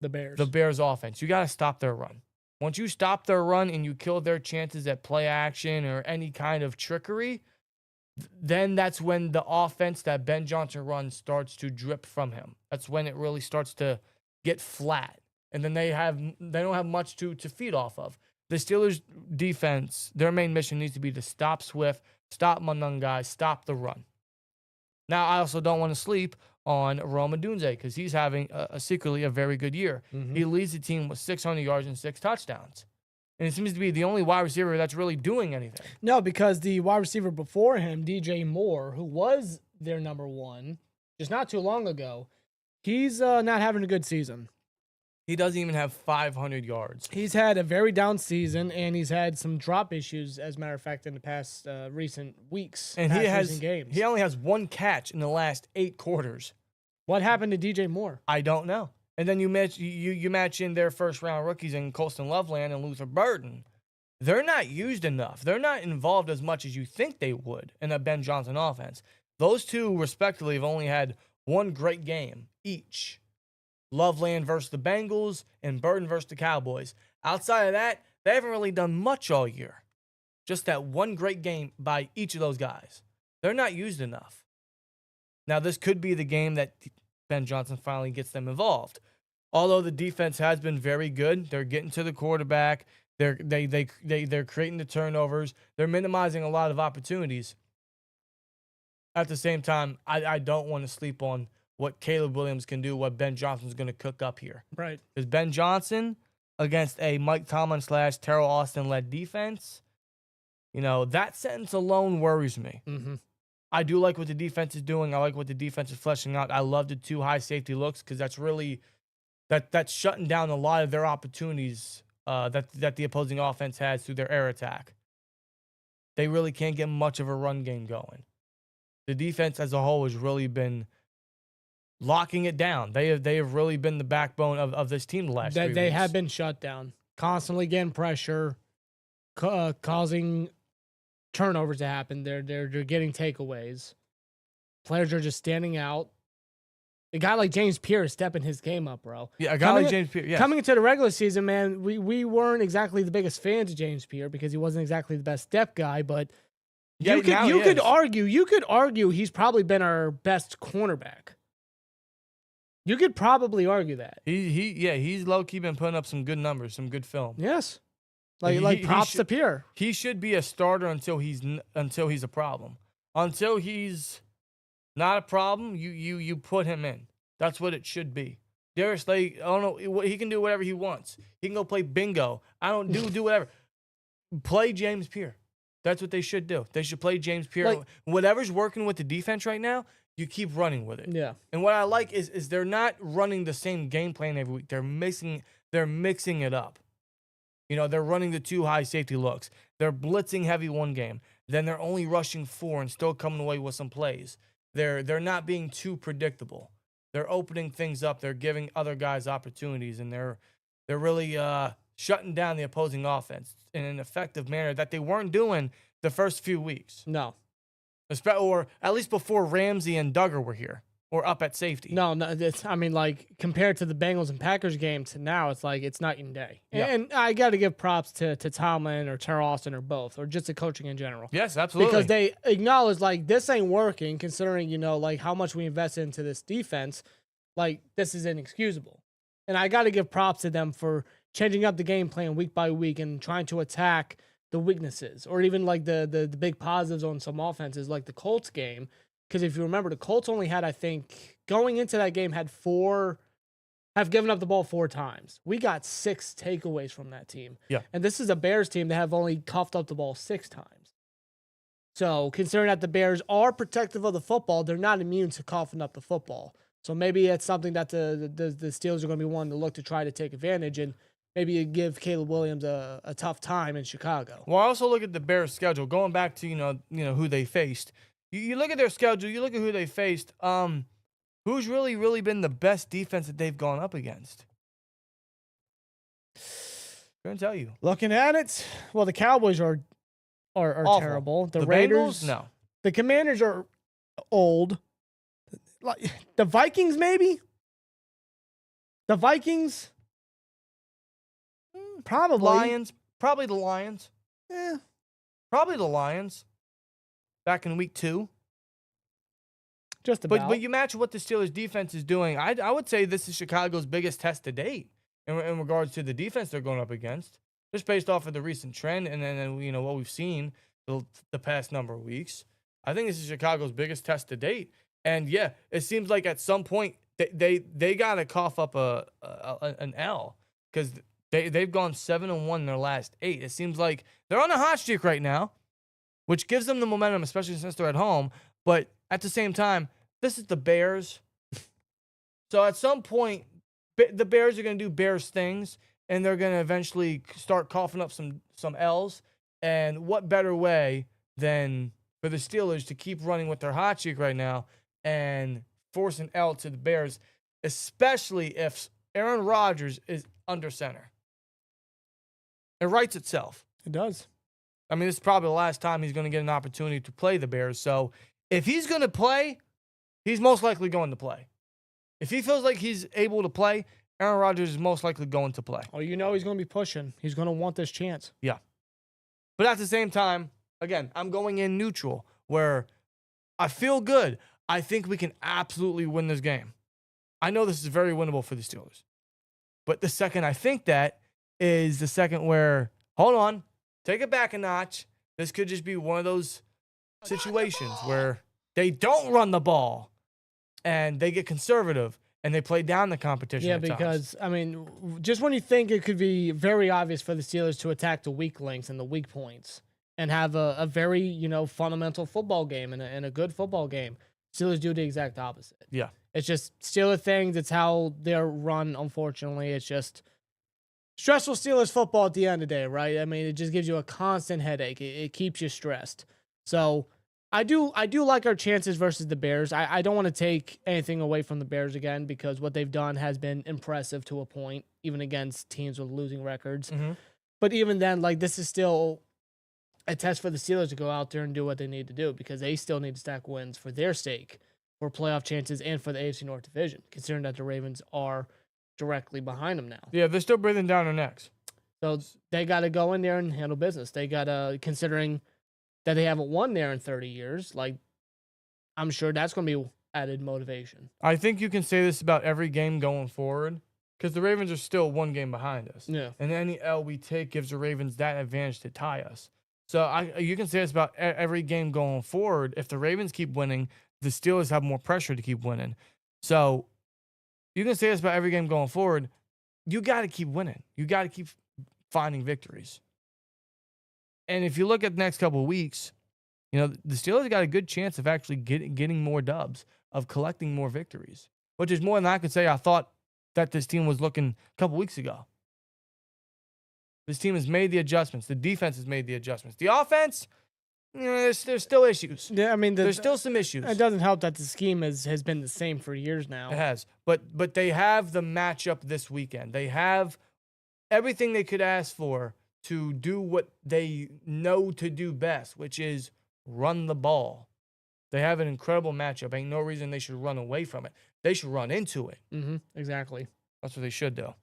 Bears. The Bears offense. You got to stop their run. Once you stop their run and you kill their chances at play action or any kind of trickery, then that's when the offense that Ben Johnson runs starts to drip from him. That's when it really starts to get flat. And then they don't have much to feed off of. The Steelers defense, their main mission needs to be to stop Swift, stop Monungai, stop the run. Now, I also don't want to sleep on Rome Odunze because he's having secretly a very good year. He leads the team with 600 yards and 6 touchdowns. And it seems to be the only wide receiver that's really doing anything. No, because the wide receiver before him, DJ Moore, who was their number 1 just not too long ago, he's not having a good season. He doesn't even have 500 yards. He's had a very down season, and he's had some drop issues, as a matter of fact, in the past recent weeks. And recent games. He only has one catch in the last 8 quarters. What happened to DJ Moore? I don't know. And then you match in their first-round rookies in Colston Loveland and Luther Burton. They're not used enough. They're not involved as much as you think they would in a Ben Johnson offense. Those two, respectively, have only had one great game each. Loveland versus the Bengals and Burton versus the Cowboys. Outside of that, they haven't really done much all year. Just that one great game by each of those guys. They're not used enough. Now, this could be the game that Ben Johnson finally gets them involved. Although the defense has been very good, they're getting to the quarterback. They're creating the turnovers. They're minimizing a lot of opportunities. At the same time, I don't want to sleep on what Caleb Williams can do, what Ben Johnson's going to cook up here. Right. Because Ben Johnson against a Mike Tomlin / Terrell Austin-led defense, that sentence alone worries me. Mm-hmm. I do like what the defense is doing. I like what the defense is fleshing out. I love the 2 high safety looks because that's really that's shutting down a lot of their opportunities that the opposing offense has through their air attack. They really can't get much of a run game going. The defense as a whole has really been locking it down. They have really been the backbone of this team the last 3 weeks. They have been shut down, constantly getting pressure, causing turnovers to happen. They're getting takeaways. Players are just standing out. A guy like James Pierre is stepping his game up, bro. Yeah, a guy like James Pierre. Yeah. Coming into the regular season, man, we weren't exactly the biggest fans of James Pierre because he wasn't exactly the best depth guy, but you could argue he's probably been our best cornerback. You could probably argue that. He's low-key been putting up some good numbers, some good film. Yes. Like props to Pierre. He should be a starter until he's a problem. Until he's not a problem, you put him in. That's what it should be. Darius Slay, I don't know, he can do whatever he wants. He can go play bingo. I don't do whatever. Play James Pierre. That's what they should do. They should play James Pierre. Whatever's working with the defense right now, you keep running with it. Yeah. And what I like is they're not running the same game plan every week. They're mixing it up. They're running the 2 high safety looks. They're blitzing heavy one game. Then they're only rushing 4 and still coming away with some plays. They're not being too predictable. They're opening things up. They're giving other guys opportunities, and they're really shutting down the opposing offense in an effective manner that they weren't doing the first few weeks. No. Or at least before Ramsey and Duggar were here or up at safety. No, compared to the Bengals and Packers game to now, it's night and day. Yeah. And I got to give props to Tomlin or Terrell Austin or both, or just the coaching in general. Yes, absolutely. Because they acknowledge, this ain't working, considering, how much we invested into this defense. This is inexcusable. And I got to give props to them for changing up the game plan week by week and trying to attack the weaknesses, or even the big positives on some offenses, like the Colts game. Because if you remember, the Colts only had, I think, going into that game, have given up the ball 4 times. We got 6 takeaways from that team. Yeah. And this is a Bears team that have only coughed up the ball 6 times. So considering that the Bears are protective of the football, they're not immune to coughing up the football. So maybe it's something that the Steelers are going to be wanting to look to try to take advantage, and maybe give Caleb Williams a tough time in Chicago. Well, I also look at the Bears' schedule. Going back to who they faced. You look at their schedule. You look at who they faced. Who's really been the best defense that they've gone up against? I'm gonna tell you. Looking at it, well, the Cowboys are terrible. The Raiders, Bengals, no. The Commanders are old. The Vikings, maybe. The Vikings. Probably. Lions. Probably the Lions. Yeah. Probably the Lions. Back in week 2. Just about. But you match what the Steelers defense is doing. I would say this is Chicago's biggest test to date in regards to the defense they're going up against. Just based off of the recent trend and then what we've seen the past number of weeks. I think this is Chicago's biggest test to date. And yeah, it seems like at some point they got to cough up an L, because they've gone 7-1 in their last 8. It seems like they're on a hot streak right now, which gives them the momentum, especially since they're at home. But at the same time, this is the Bears. So at some point, the Bears are going to do Bears things, and they're going to eventually start coughing up some L's. And what better way than for the Steelers to keep running with their hot streak right now and force an L to the Bears, especially if Aaron Rodgers is under center. It writes itself. It does. I mean, this is probably the last time he's going to get an opportunity to play the Bears. So if he's going to play, he's most likely going to play. If he feels like he's able to play, Aaron Rodgers is most likely going to play. Oh, you know he's going to be pushing. He's going to want this chance. Yeah. But at the same time, again, I'm going in neutral where I feel good. I think we can absolutely win this game. I know this is very winnable for the Steelers. But the second I think that is the second where, hold on, take it back a notch. This could just be one of those situations where they don't run the ball and they get conservative and they play down the competition. Yeah, at times. because, I mean, just when you think it could be very obvious for the Steelers to attack the weak links and the weak points and have a very, fundamental football game and a good football game, Steelers do the exact opposite. Yeah. It's just Steeler things. It's how they're run, unfortunately. It's just stressful Steelers football at the end of the day, right? I mean, it just gives you a constant headache. It keeps you stressed. So I do like our chances versus the Bears. I don't want to take anything away from the Bears again because what they've done has been impressive to a point, even against teams with losing records. Mm-hmm. But even then, this is still a test for the Steelers to go out there and do what they need to do because they still need to stack wins for their sake, for playoff chances, and for the AFC North Division, considering that the Ravens are directly behind them now. Yeah, they're still breathing down their necks. So they got to go in there and handle business. They got to, considering that they haven't won there in 30 years, I'm sure that's going to be added motivation. I think you can say this about every game going forward because the Ravens are still one game behind us. Yeah. And any L we take gives the Ravens that advantage to tie us. So you can say this about every game going forward. If the Ravens keep winning, the Steelers have more pressure to keep winning. So you can say this about every game going forward. You got to keep winning. You got to keep finding victories. And if you look at the next couple of weeks, the Steelers got a good chance of actually getting more dubs, of collecting more victories, which is more than I could say I thought that this team was looking a couple weeks ago. This team has made the adjustments. The defense has made the adjustments. The offense, there's still issues. Yeah, I mean, there's still some issues. It doesn't help that the scheme has been the same for years now. It has. But they have the matchup this weekend. They have everything they could ask for to do what they know to do best, which is run the ball. They have an incredible matchup. Ain't no reason they should run away from it. They should run into it. Mm-hmm, exactly. That's what they should do.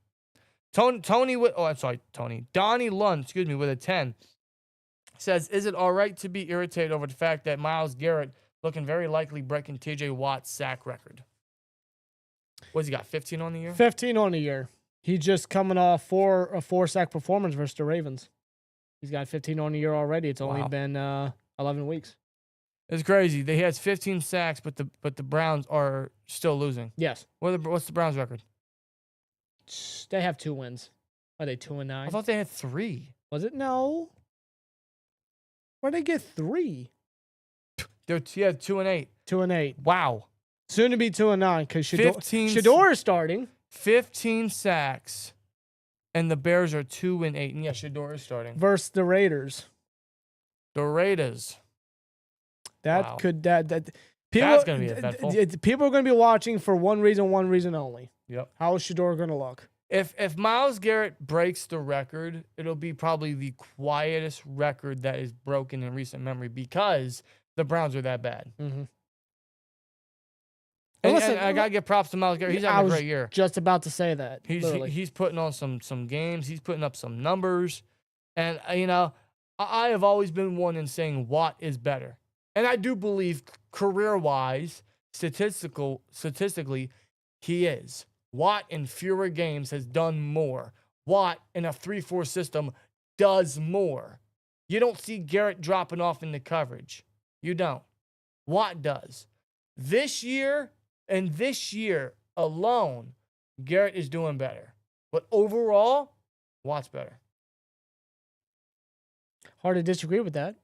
Donnie Lund, with a 10, says, is it all right to be irritated over the fact that Myles Garrett looking very likely breaking TJ Watt's sack record? What's he got, 15 on the year? 15 on the year. He's just coming off a 4-sack performance versus the Ravens. He's got 15 on the year already. It's only been 11 weeks. It's crazy. He has 15 sacks, but the Browns are still losing. Yes. What's the Browns' record? They have 2 wins. Are they 2-9? I thought they had 3. Was it? No. Where'd they get 3? They're 2-8. 2-8. Wow. Soon to be 2-9 because Shador is starting. 15 sacks, and the Bears are 2-8. And yeah, Shador is starting versus the Raiders. The Raiders. That people, that's gonna be eventful. People are gonna be watching for one reason only. Yep. How is Shador gonna look? If Myles Garrett breaks the record, it'll be probably the quietest record that is broken in recent memory because the Browns are that bad. Mm-hmm. And I gotta give props to Myles Garrett. He's having a great year. Just about to say that. He's putting on some games. He's putting up some numbers, and I have always been one in saying Watt is better, and I do believe career-wise, statistically, he is. Watt in fewer games has done more. Watt in a 3-4 system does more. You don't see Garrett dropping off in the coverage. You don't. Watt does. This year alone, Garrett is doing better. But overall, Watt's better. Hard to disagree with that.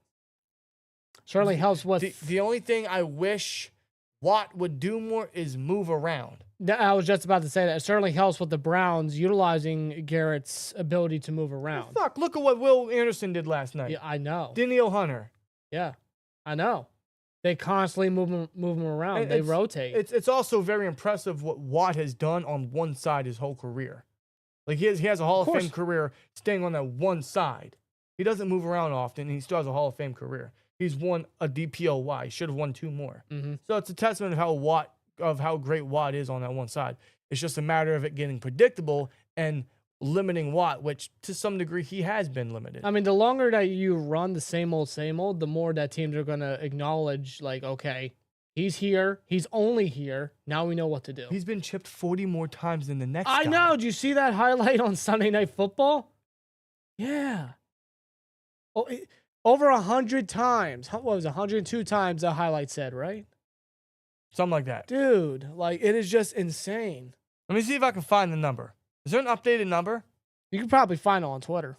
Certainly helps with... The only thing I wish Watt would do more is move around. I was just about to say that. It certainly helps with the Browns utilizing Garrett's ability to move around. Fuck, look at what Will Anderson did last night. Yeah, I know. Danielle Hunter. Yeah, I know. They constantly move him around. They rotate. It's also very impressive what Watt has done on one side his whole career. Like he has a Hall of Fame career staying on that one side. He doesn't move around often, and he still has a Hall of Fame career. He's won a DPOY. Should have won 2 more. Mm-hmm. So it's a testament of how great Watt is on that one side. It's just a matter of it getting predictable and limiting Watt, which to some degree he has been limited. I mean, the longer that you run the same old, the more that teams are going to acknowledge, like, okay, he's here. He's only here. Now we know what to do. He's been chipped 40 more times than the next I guy. know. Did you see that highlight on Sunday Night Football? Yeah. Oh, over 100 times. What was it, 102 times the highlight said, right? Something like that. Dude, like, it is just insane. Let me see if I can find the number. Is there an updated number? You can probably find it on Twitter.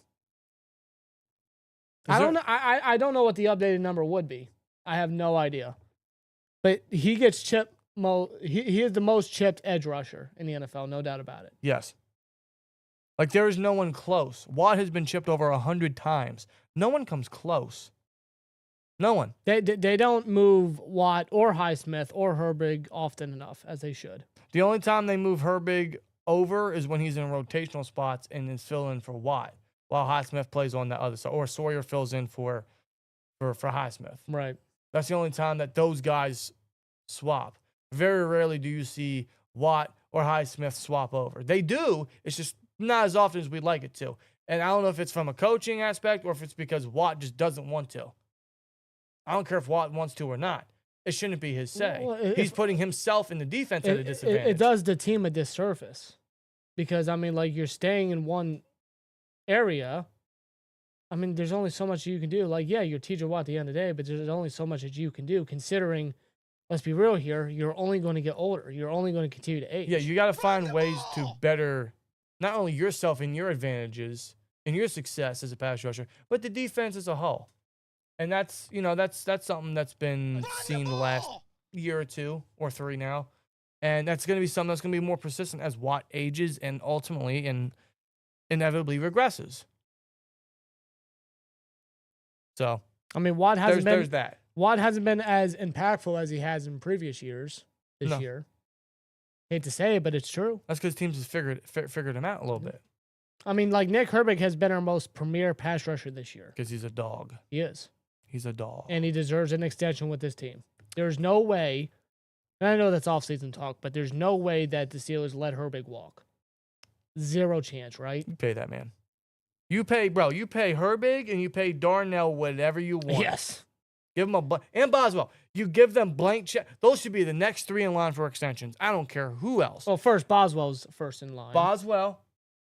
I don't know. I don't know what the updated number would be. I have no idea. But he gets chipped. He is the most chipped edge rusher in the NFL, no doubt about it. Yes. Like, there is no one close. Watt has been chipped over 100 times. No one comes close. No one. They don't move Watt or Highsmith or Herbig often enough, as they should. The only time they move Herbig over is when he's in rotational spots and is filling in for Watt, while Highsmith plays on the other side, or Sawyer fills in for Highsmith. Right. That's the only time that those guys swap. Very rarely do you see Watt or Highsmith swap over. They do. It's just not as often as we'd like it to. And I don't know if it's from a coaching aspect or if it's because Watt just doesn't want to. I don't care if Watt wants to or not. It shouldn't be his say. Well, He's putting himself in the defense at a disadvantage. It does the team a disservice. Because, I mean, like, you're staying in one area. I mean, there's only so much you can do. Like, yeah, you're TJ Watt at the end of the day, but there's only so much that you can do, considering, let's be real here, you're only going to get older. You're only going to continue to age. Yeah, you got to find ways to better not only yourself and your advantages and your success as a pass rusher, but the defense as a whole. And that's something that's been seen the last year or 2 or 3 now. And that's going to be something that's going to be more persistent as Watt ages and ultimately and inevitably regresses. So, I mean, Watt hasn't there's that. Watt hasn't been as impactful as he has in previous years this year. Hate to say it, but it's true. That's because teams have figured him out a little bit. I mean, like, Nick Herbig has been our most premier pass rusher this year. Because he's a dog. He is. He's a dog. And he deserves an extension with this team. There's no way, and I know that's off-season talk, but there's no way that the Steelers let Herbig walk. 0 chance, right? You pay that man. You pay Herbig and you pay Darnell whatever you want. Yes. Give them and Boswell. You give them blank check. Those should be the next 3 in line for extensions. I don't care who else. Well, first, Boswell's first in line. Boswell,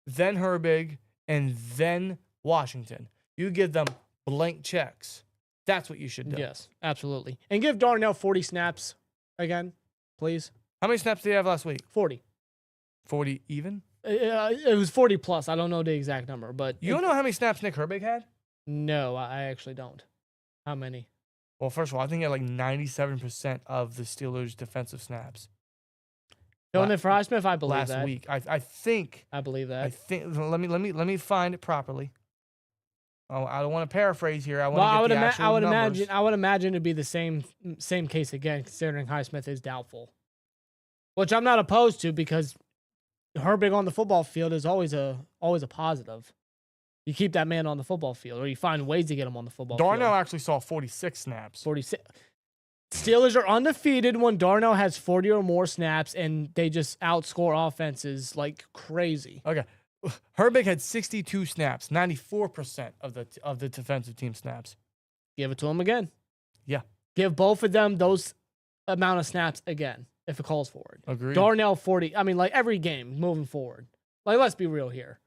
then Herbig, and then Washington. You give them blank checks. That's what you should do. Yes, absolutely. And give Darnell 40 snaps again, please. How many snaps did he have last week? 40. 40 even? It was 40 plus. I don't know the exact number, but You don't know how many snaps Nick Herbig had? No, I actually don't. How many? Well, first of all, I think he had like 97% of the Steelers' defensive snaps. Going in for Highsmith, I believe last that. week. I think. I believe that. I think. Let me find it properly. Oh, I don't want to paraphrase here. I want to get the actual numbers. I would imagine it'd be the same case again, considering Highsmith is doubtful, which I'm not opposed to because Herbig on the football field is always a positive. You keep that man on the football field, or you find ways to get him on the football field. Darnell actually saw 46 snaps. 46. Steelers are undefeated when Darnell has 40 or more snaps, and they just outscore offenses like crazy. Okay. Herbig had 62 snaps, 94% of the defensive team snaps. Give it to him again. Yeah. Give both of them those amount of snaps again, if it calls for it. Agreed. Darnell 40. I mean, like, every game moving forward. Like, let's be real here.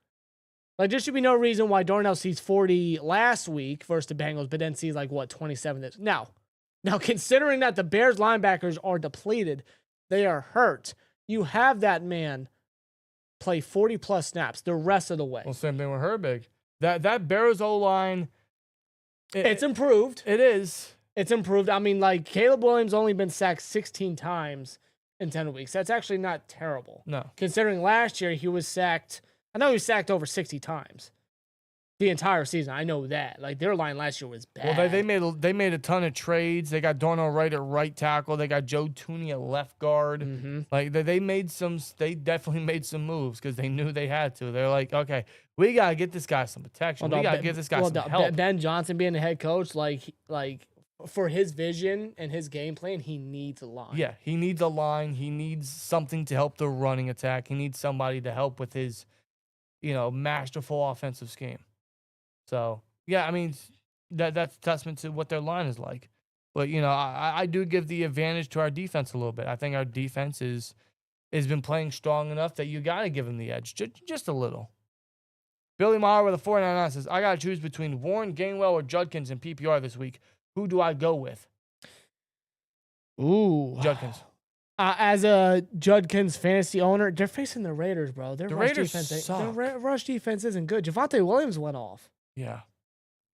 Like, there should be no reason why Darnell sees 40 last week versus the Bengals, but then sees, like, what, 27 this. Now, considering that the Bears linebackers are depleted, they are hurt, you have that man play 40-plus snaps the rest of the way. Well, same thing with Herbig. That Bears O-line... It's improved. It is. It's improved. I mean, like, Caleb Williams only been sacked 16 times in 10 weeks. That's actually not terrible. No. Considering last year he was sacked, I know he was sacked over 60 times the entire season. I know that. Like, their line last year was bad. Well, they made a ton of trades. They got Darnell Wright at right tackle. They got Joe Tooney at left guard. Mm-hmm. Like, they definitely made some moves because they knew they had to. They're like, okay, we got to get this guy some protection. We got to give this guy some help. Ben Johnson being the head coach, like for his vision and his game plan, he needs a line. Yeah, he needs a line. He needs something to help the running attack. He needs somebody to help with his, masterful offensive scheme. So, yeah, I mean, that's a testament to what their line is like. But, I do give the advantage to our defense a little bit. I think our defense has been playing strong enough that you got to give them the edge, just a little. Billy Maher with a 499 says, I got to choose between Warren, Gainwell, or Judkins in PPR this week. Who do I go with? Ooh. Judkins. As a Judkins fantasy owner, they're facing the Raiders, bro. Their rush Raiders defense, suck. Their rush defense isn't good. Javonte Williams went off. Yeah.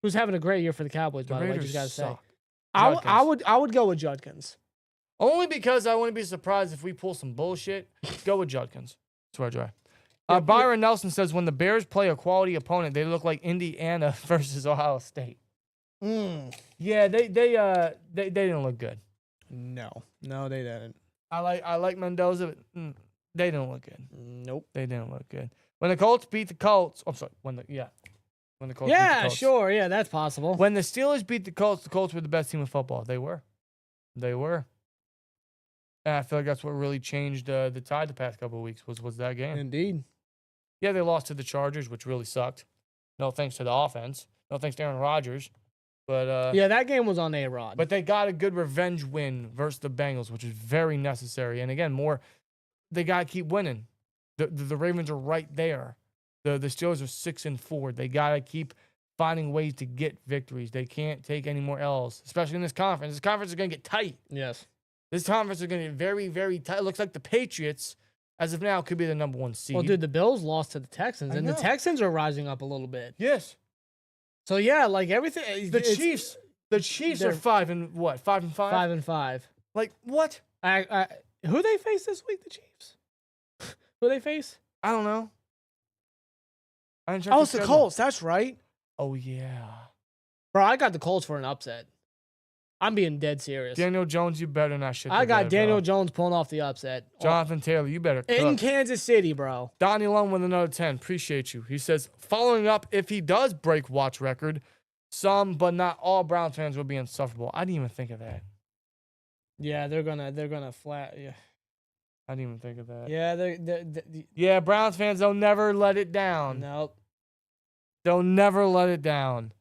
Who's having a great year for the Cowboys, by the way, Raiders just gotta say. suck. I would go with Judkins. Only because I wouldn't be surprised if we pull some bullshit. Go with Judkins. Swear dry. Byron Nelson says, when the Bears play a quality opponent, they look like Indiana versus Ohio State. Yeah, they didn't look good. No, they didn't. I like Mendoza, but they didn't look good. Nope. They didn't look good. When the Colts beat the Colts, I'm sorry, when the Colts beat the Colts. Sure, yeah, that's possible. When the Steelers beat the Colts were the best team in football. They were. And I feel like that's what really changed the tide the past couple of weeks was that game. Indeed. Yeah, they lost to the Chargers, which really sucked. No thanks to the offense. No thanks to Aaron Rodgers. But yeah, that game was on A-Rod. But they got a good revenge win versus the Bengals, which is very necessary. And again, they got to keep winning. The Ravens are right there. The Steelers are 6-4. They got to keep finding ways to get victories. They can't take any more L's, especially in this conference. This conference is going to get tight. Yes. This conference is going to get very, very tight. It looks like the Patriots, as of now, could be the number 1 seed. Well, dude, the Bills lost to the Texans, and the Texans are rising up a little bit. Yes. So yeah, like everything. The Chiefs are 5 and what? 5 and 5. 5 and 5. Like what? Who they face this week? The Chiefs. Who they face? I don't know. It's the Colts. That's right. Oh yeah, bro. I got the Colts for an upset. I'm being dead serious. Daniel Jones, you better not shit. I got Daniel Jones pulling off the upset. Jonathan Taylor, you better cook. In Kansas City, bro. Donnie Lund with another 10. Appreciate you. He says, following up, if he does break watch record, some but not all Browns fans will be insufferable. I didn't even think of that. Yeah, they're gonna flat. Yeah, I didn't even think of that. Yeah, yeah, Browns fans, they'll never let it down. Nope. They'll never let it down.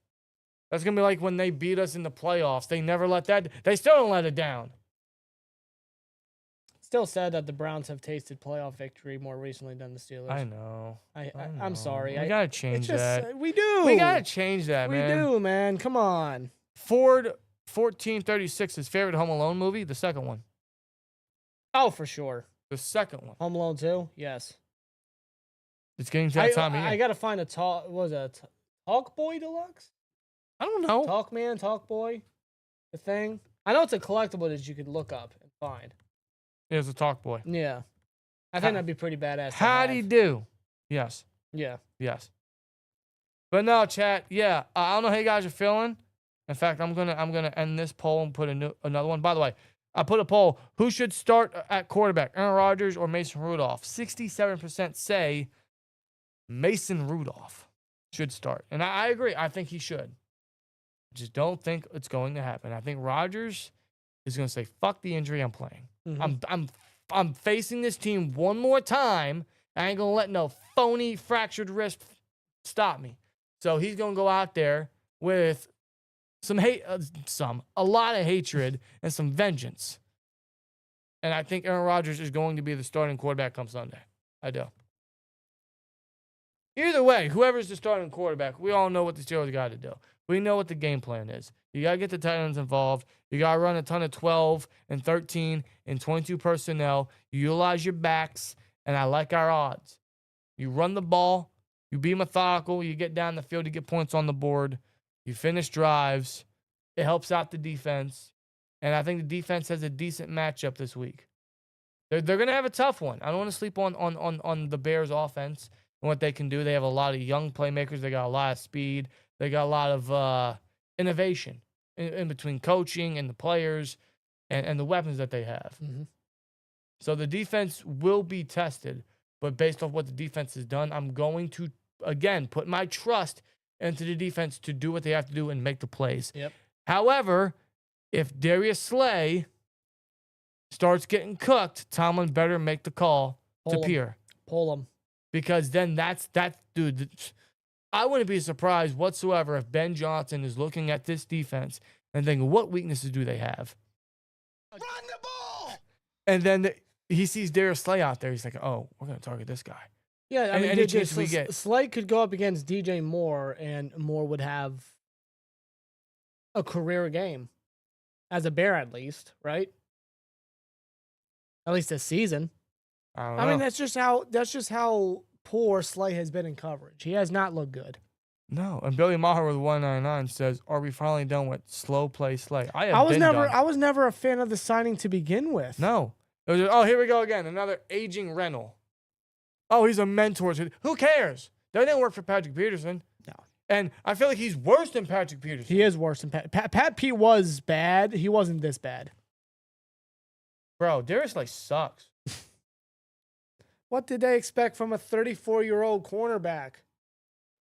That's going to be like when they beat us in the playoffs. They never let that. They still don't let it down. Still said that the Browns have tasted playoff victory more recently than the Steelers. I know. I'm sorry. We got to change that. We do. We got to change that, man. We do, man. Come on. Ford 1436, his favorite Home Alone movie, the second one. Oh, for sure. The second one. Home Alone 2? Yes. It's getting to that time of year. I got to find a Talk Boy Deluxe? I don't know. Talk Man, Talk Boy, the thing. I know it's a collectible that you could look up and find. Yeah, it's a Talk Boy. Yeah. I think that'd be pretty badass. How'd he do? Yes. Yeah. Yes. But no, chat. Yeah, I don't know how you guys are feeling. In fact, I'm gonna end this poll and put another one. By the way, I put a poll: who should start at quarterback, Aaron Rodgers or Mason Rudolph? 67% say Mason Rudolph should start, and I agree. I think he should. Just don't think it's going to happen. I think Rodgers is going to say, "Fuck the injury, I'm playing. Mm-hmm. I'm facing this team one more time. I ain't gonna let no phony fractured wrist stop me." So he's gonna go out there with a lot of hatred and some vengeance. And I think Aaron Rodgers is going to be the starting quarterback come Sunday. I do. Either way, whoever's the starting quarterback, we all know what the Steelers got to do. We know what the game plan is. You got to get the tight ends involved. You got to run a ton of 12 and 13 and 22 personnel. You utilize your backs, and I like our odds. You run the ball. You be methodical. You get down the field. You get points on the board. You finish drives. It helps out the defense. And I think the defense has a decent matchup this week. They're going to have a tough one. I don't want to sleep on the Bears offense and what they can do. They have a lot of young playmakers. They got a lot of speed. They got a lot of innovation in between coaching and the players and the weapons that they have. Mm-hmm. So the defense will be tested. But based off what the defense has done, I'm going to, again, put my trust into the defense to do what they have to do and make the plays. Yep. However, if Darius Slay starts getting cooked, Tomlin better make the call to Pierre. Pull him. Because then that's dude. I wouldn't be surprised whatsoever if Ben Johnson is looking at this defense and thinking, what weaknesses do they have? Run the ball! And then he sees Darius Slay out there. He's like, oh, we're going to target this guy. Yeah, I mean, any chance we get. Slay could go up against DJ Moore, and Moore would have a career game. As a Bear, at least, right? At least this season. I mean, that's just how poor Slay has been in coverage. He has not looked good. No, and Billy Maher with 199 says, "Are we finally done with slow play Slay?" I was never a fan of the signing to begin with. No, it was just, oh, here we go again, another aging rental. Oh, he's a mentor. Who cares? That didn't work for Patrick Peterson. No. And I feel like he's worse than Patrick Peterson. He is worse than Pat Pete was bad. He wasn't this bad. Bro, Darius Slay sucks. What did they expect from a 34-year-old cornerback?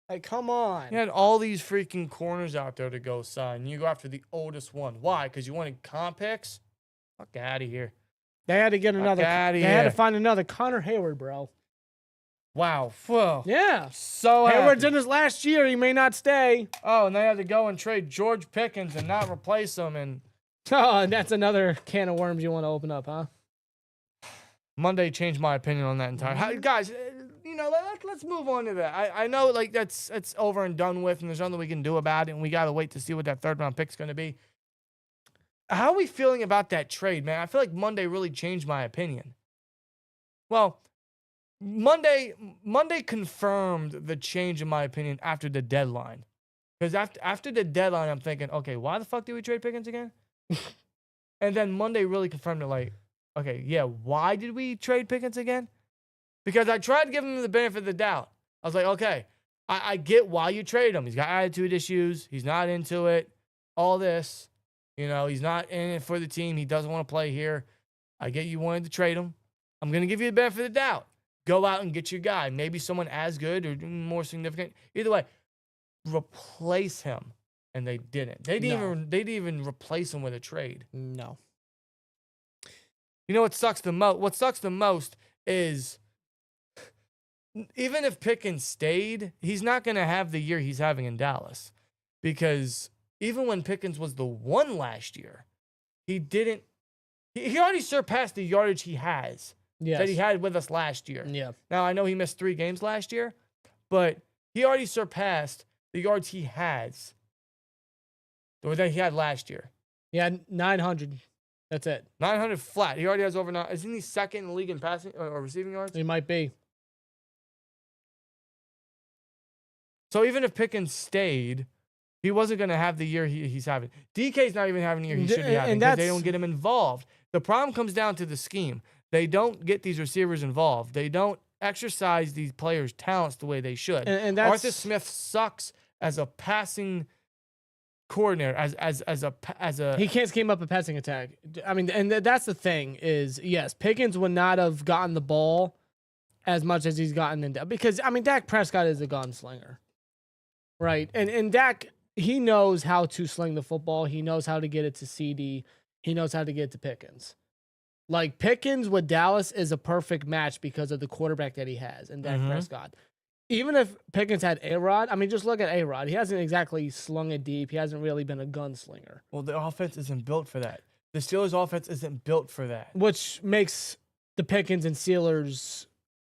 Like, come on. You had all these freaking corners out there to go sign. You go after the oldest one. Why? Because you wanted comp picks? Fuck out of here. They had to get another. They had to find another Connor Hayward, bro. Wow. Whoa. Yeah. So Hayward's happy. in his last year. He may not stay. Oh, and they had to go and trade George Pickens and not replace him. And Oh, and that's another can of worms you want to open up, huh? Monday changed my opinion on that entire. Guys, you know, let's move on to that. I know, like, that's over and done with, and there's nothing we can do about it, and we got to wait to see what that third-round pick's going to be. How are we feeling about that trade, man? I feel like Monday really changed my opinion. Well, Monday confirmed the change in my opinion after the deadline. Because after the deadline, I'm thinking, okay, why the fuck did we trade Pickens again? And then Monday really confirmed it, like, okay, yeah, why did we trade Pickens again? Because I tried to give him the benefit of the doubt. I was like, okay, I get why you trade him. He's got attitude issues. He's not into it. All this. You know, he's not in it for the team. He doesn't want to play here. I get you wanted to trade him. I'm going to give you the benefit of the doubt. Go out and get your guy. Maybe someone as good or more significant. Either way, replace him. And they didn't. They didn't even replace him with a trade. No. You know what sucks the most? What sucks the most is even if Pickens stayed, he's not going to have the year he's having in Dallas. Because even when Pickens was the one last year, he didn't. He already surpassed the yardage he has that he had with us last year. Yeah. Now, I know he missed 3 games last year, but he already surpassed the yards he has or that he had last year. He had 900. That's it. 900 flat. He already has over 9. Isn't he second in the league in passing or receiving yards? He might be. So even if Pickens stayed, he wasn't going to have the year he's having. DK's not even having the year he should be having because they don't get him involved. The problem comes down to the scheme. They don't get these receivers involved. They don't exercise these players' talents the way they should. And that's, Arthur Smith sucks as a passing coordinator, as a he can't scheme up a passing attack. I mean, and that's the thing is, yes, Pickens would not have gotten the ball as much as he's gotten in because I mean, Dak Prescott is a gunslinger, right? And Dak, he knows how to sling the football. He knows how to get it to CD. He knows how to get it to Pickens. Like Pickens with Dallas is a perfect match because of the quarterback that he has and Dak Prescott. Even if Pickens had A-Rod, I mean, just look at A-Rod. He hasn't exactly slung it deep. He hasn't really been a gunslinger. Well, the offense isn't built for that. The Steelers' offense isn't built for that. Which makes the Pickens and Steelers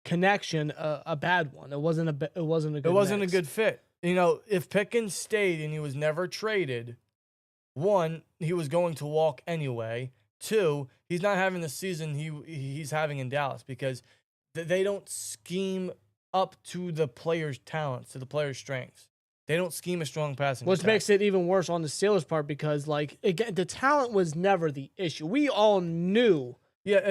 connection a bad one. It wasn't a good fit. You know, if Pickens stayed and he was never traded, 1, he was going to walk anyway. 2, he's not having the season he's having in Dallas because they don't scheme up to the player's talents, to the player's strengths. They don't scheme a strong passing Which attack. makes it even worse on the Steelers' part because, like, again, the talent was never the issue. We all knew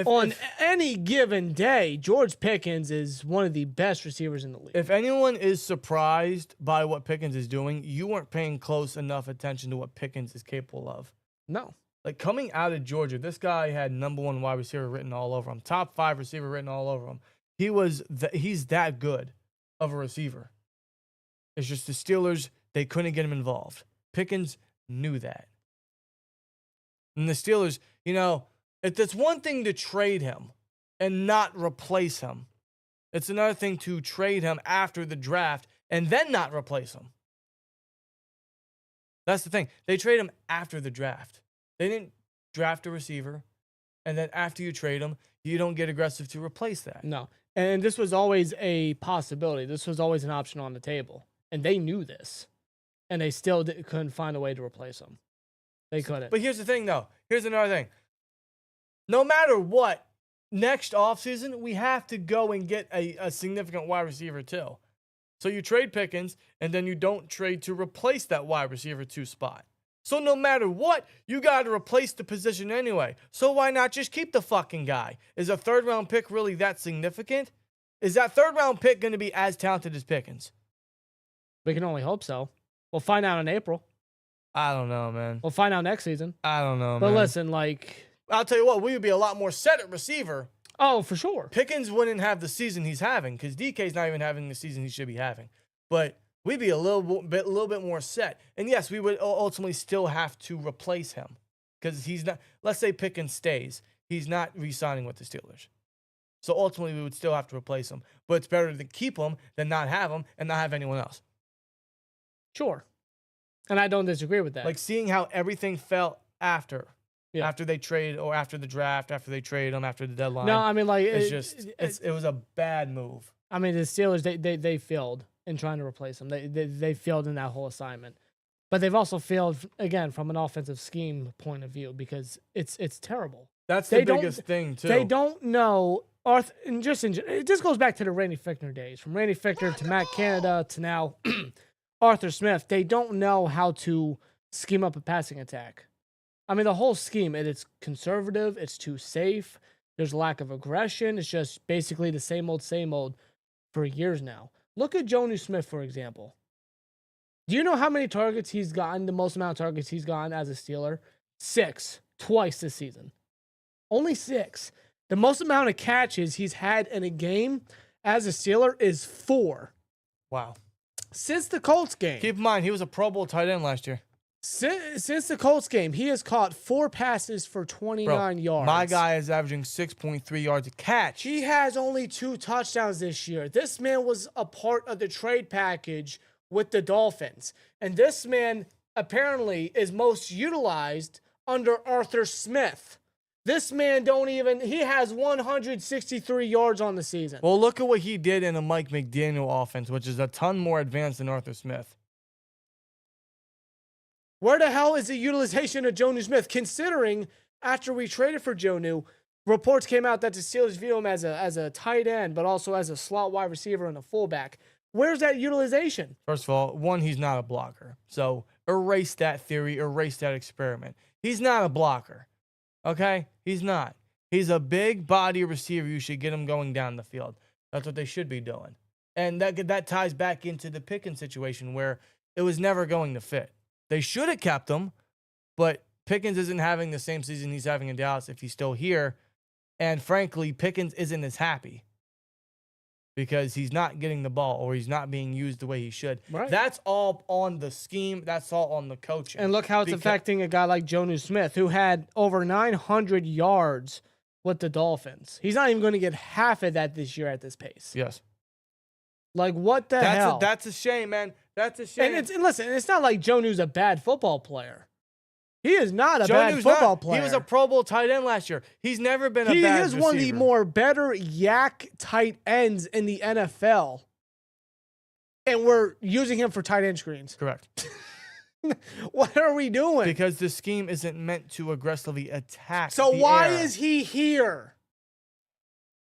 on any given day, George Pickens is one of the best receivers in the league. If anyone is surprised by what Pickens is doing, you weren't paying close enough attention to what Pickens is capable of. No. Like, coming out of Georgia, this guy had #1 wide receiver written all over him, top 5 receiver written all over him. He's that good of a receiver. It's just the Steelers, they couldn't get him involved. Pickens knew that. And the Steelers, you know, it's one thing to trade him and not replace him. It's another thing to trade him after the draft and then not replace him. That's the thing. They trade him after the draft. They didn't draft a receiver, and then after you trade him, you don't get aggressive to replace that. No. And this was always a possibility. This was always an option on the table. And they knew this. And they still couldn't find a way to replace him. They couldn't. But here's the thing, though. Here's another thing. No matter what, next offseason, we have to go and get a significant wide receiver, too. So you trade Pickens, and then you don't trade to replace that wide receiver 2 spot. So no matter what, you got to replace the position anyway. So why not just keep the fucking guy? Is a 3rd-round pick really that significant? Is that 3rd-round pick going to be as talented as Pickens? We can only hope so. We'll find out in April. I don't know, man. We'll find out next season. I don't know, But man. listen, like... I'll tell you what, we would be a lot more set at receiver. Oh, for sure. Pickens wouldn't have the season he's having because DK's not even having the season he should be having. But we'd be a little bit more set. And yes, we would ultimately still have to replace him because he's not, let's say Pickens stays, he's not re-signing with the Steelers. So ultimately we would still have to replace him. But it's better to keep him than not have him and not have anyone else. Sure. And I don't disagree with that. Like seeing how everything felt after they trade or after the draft, after they trade him, after the deadline. No, I mean, like... It was a bad move. I mean, the Steelers, they failed in trying to replace him. They failed in that whole assignment. But they've also failed, again, from an offensive scheme point of view because it's terrible. That's the biggest thing, too. They don't know... it just goes back to the Randy Fichtner days. From Randy Fichtner to Matt Canada to now Arthur Smith. They don't know how to scheme up a passing attack. I mean, the whole scheme, it's conservative. It's too safe. There's a lack of aggression. It's just basically the same old for years now. Look at Jonnu Smith, for example. Do you know how many targets he's gotten, the most amount of targets he's gotten as a Steeler? 6, twice this season. Only 6. The most amount of catches he's had in a game as a Steeler is 4. Wow. Since the Colts game. Keep in mind, he was a Pro Bowl tight end last year. Since the Colts game, he has caught 4 passes for 29 yards. My guy is averaging 6.3 yards a catch. He has only 2 touchdowns this year. This man was a part of the trade package with the Dolphins. And this man apparently is most utilized under Arthur Smith. This man he has 163 yards on the season. Well, look at what he did in a Mike McDaniel offense, which is a ton more advanced than Arthur Smith. Where the hell is the utilization of Jonnu Smith? Considering after we traded for Jonnu, reports came out that the Steelers view him as a tight end, but also as a slot wide receiver and a fullback. Where's that utilization? First of all, one, he's not a blocker. So erase that theory, erase that experiment. He's not a blocker. Okay? He's not. He's a big body receiver. You should get him going down the field. That's what they should be doing. And that ties back into the Pickens situation where it was never going to fit. They should have kept him, but Pickens isn't having the same season he's having in Dallas if he's still here. And frankly, Pickens isn't as happy because he's not getting the ball or he's not being used the way he should. Right. That's all on the scheme. That's all on the coaching. And look how it's affecting a guy like Jonnu Smith, who had over 900 yards with the Dolphins. He's not even going to get half of that this year at this pace. Yes. Like, what the hell? That's a shame, man. That's a shame. And listen, it's not like Jonnu's a bad football player. He is not a bad football player. He was a Pro Bowl tight end last year. He's never been a bad receiver. He is one of the more better yak tight ends in the NFL. And we're using him for tight end screens. Correct. What are we doing? Because the scheme isn't meant to aggressively attack. So why is he here?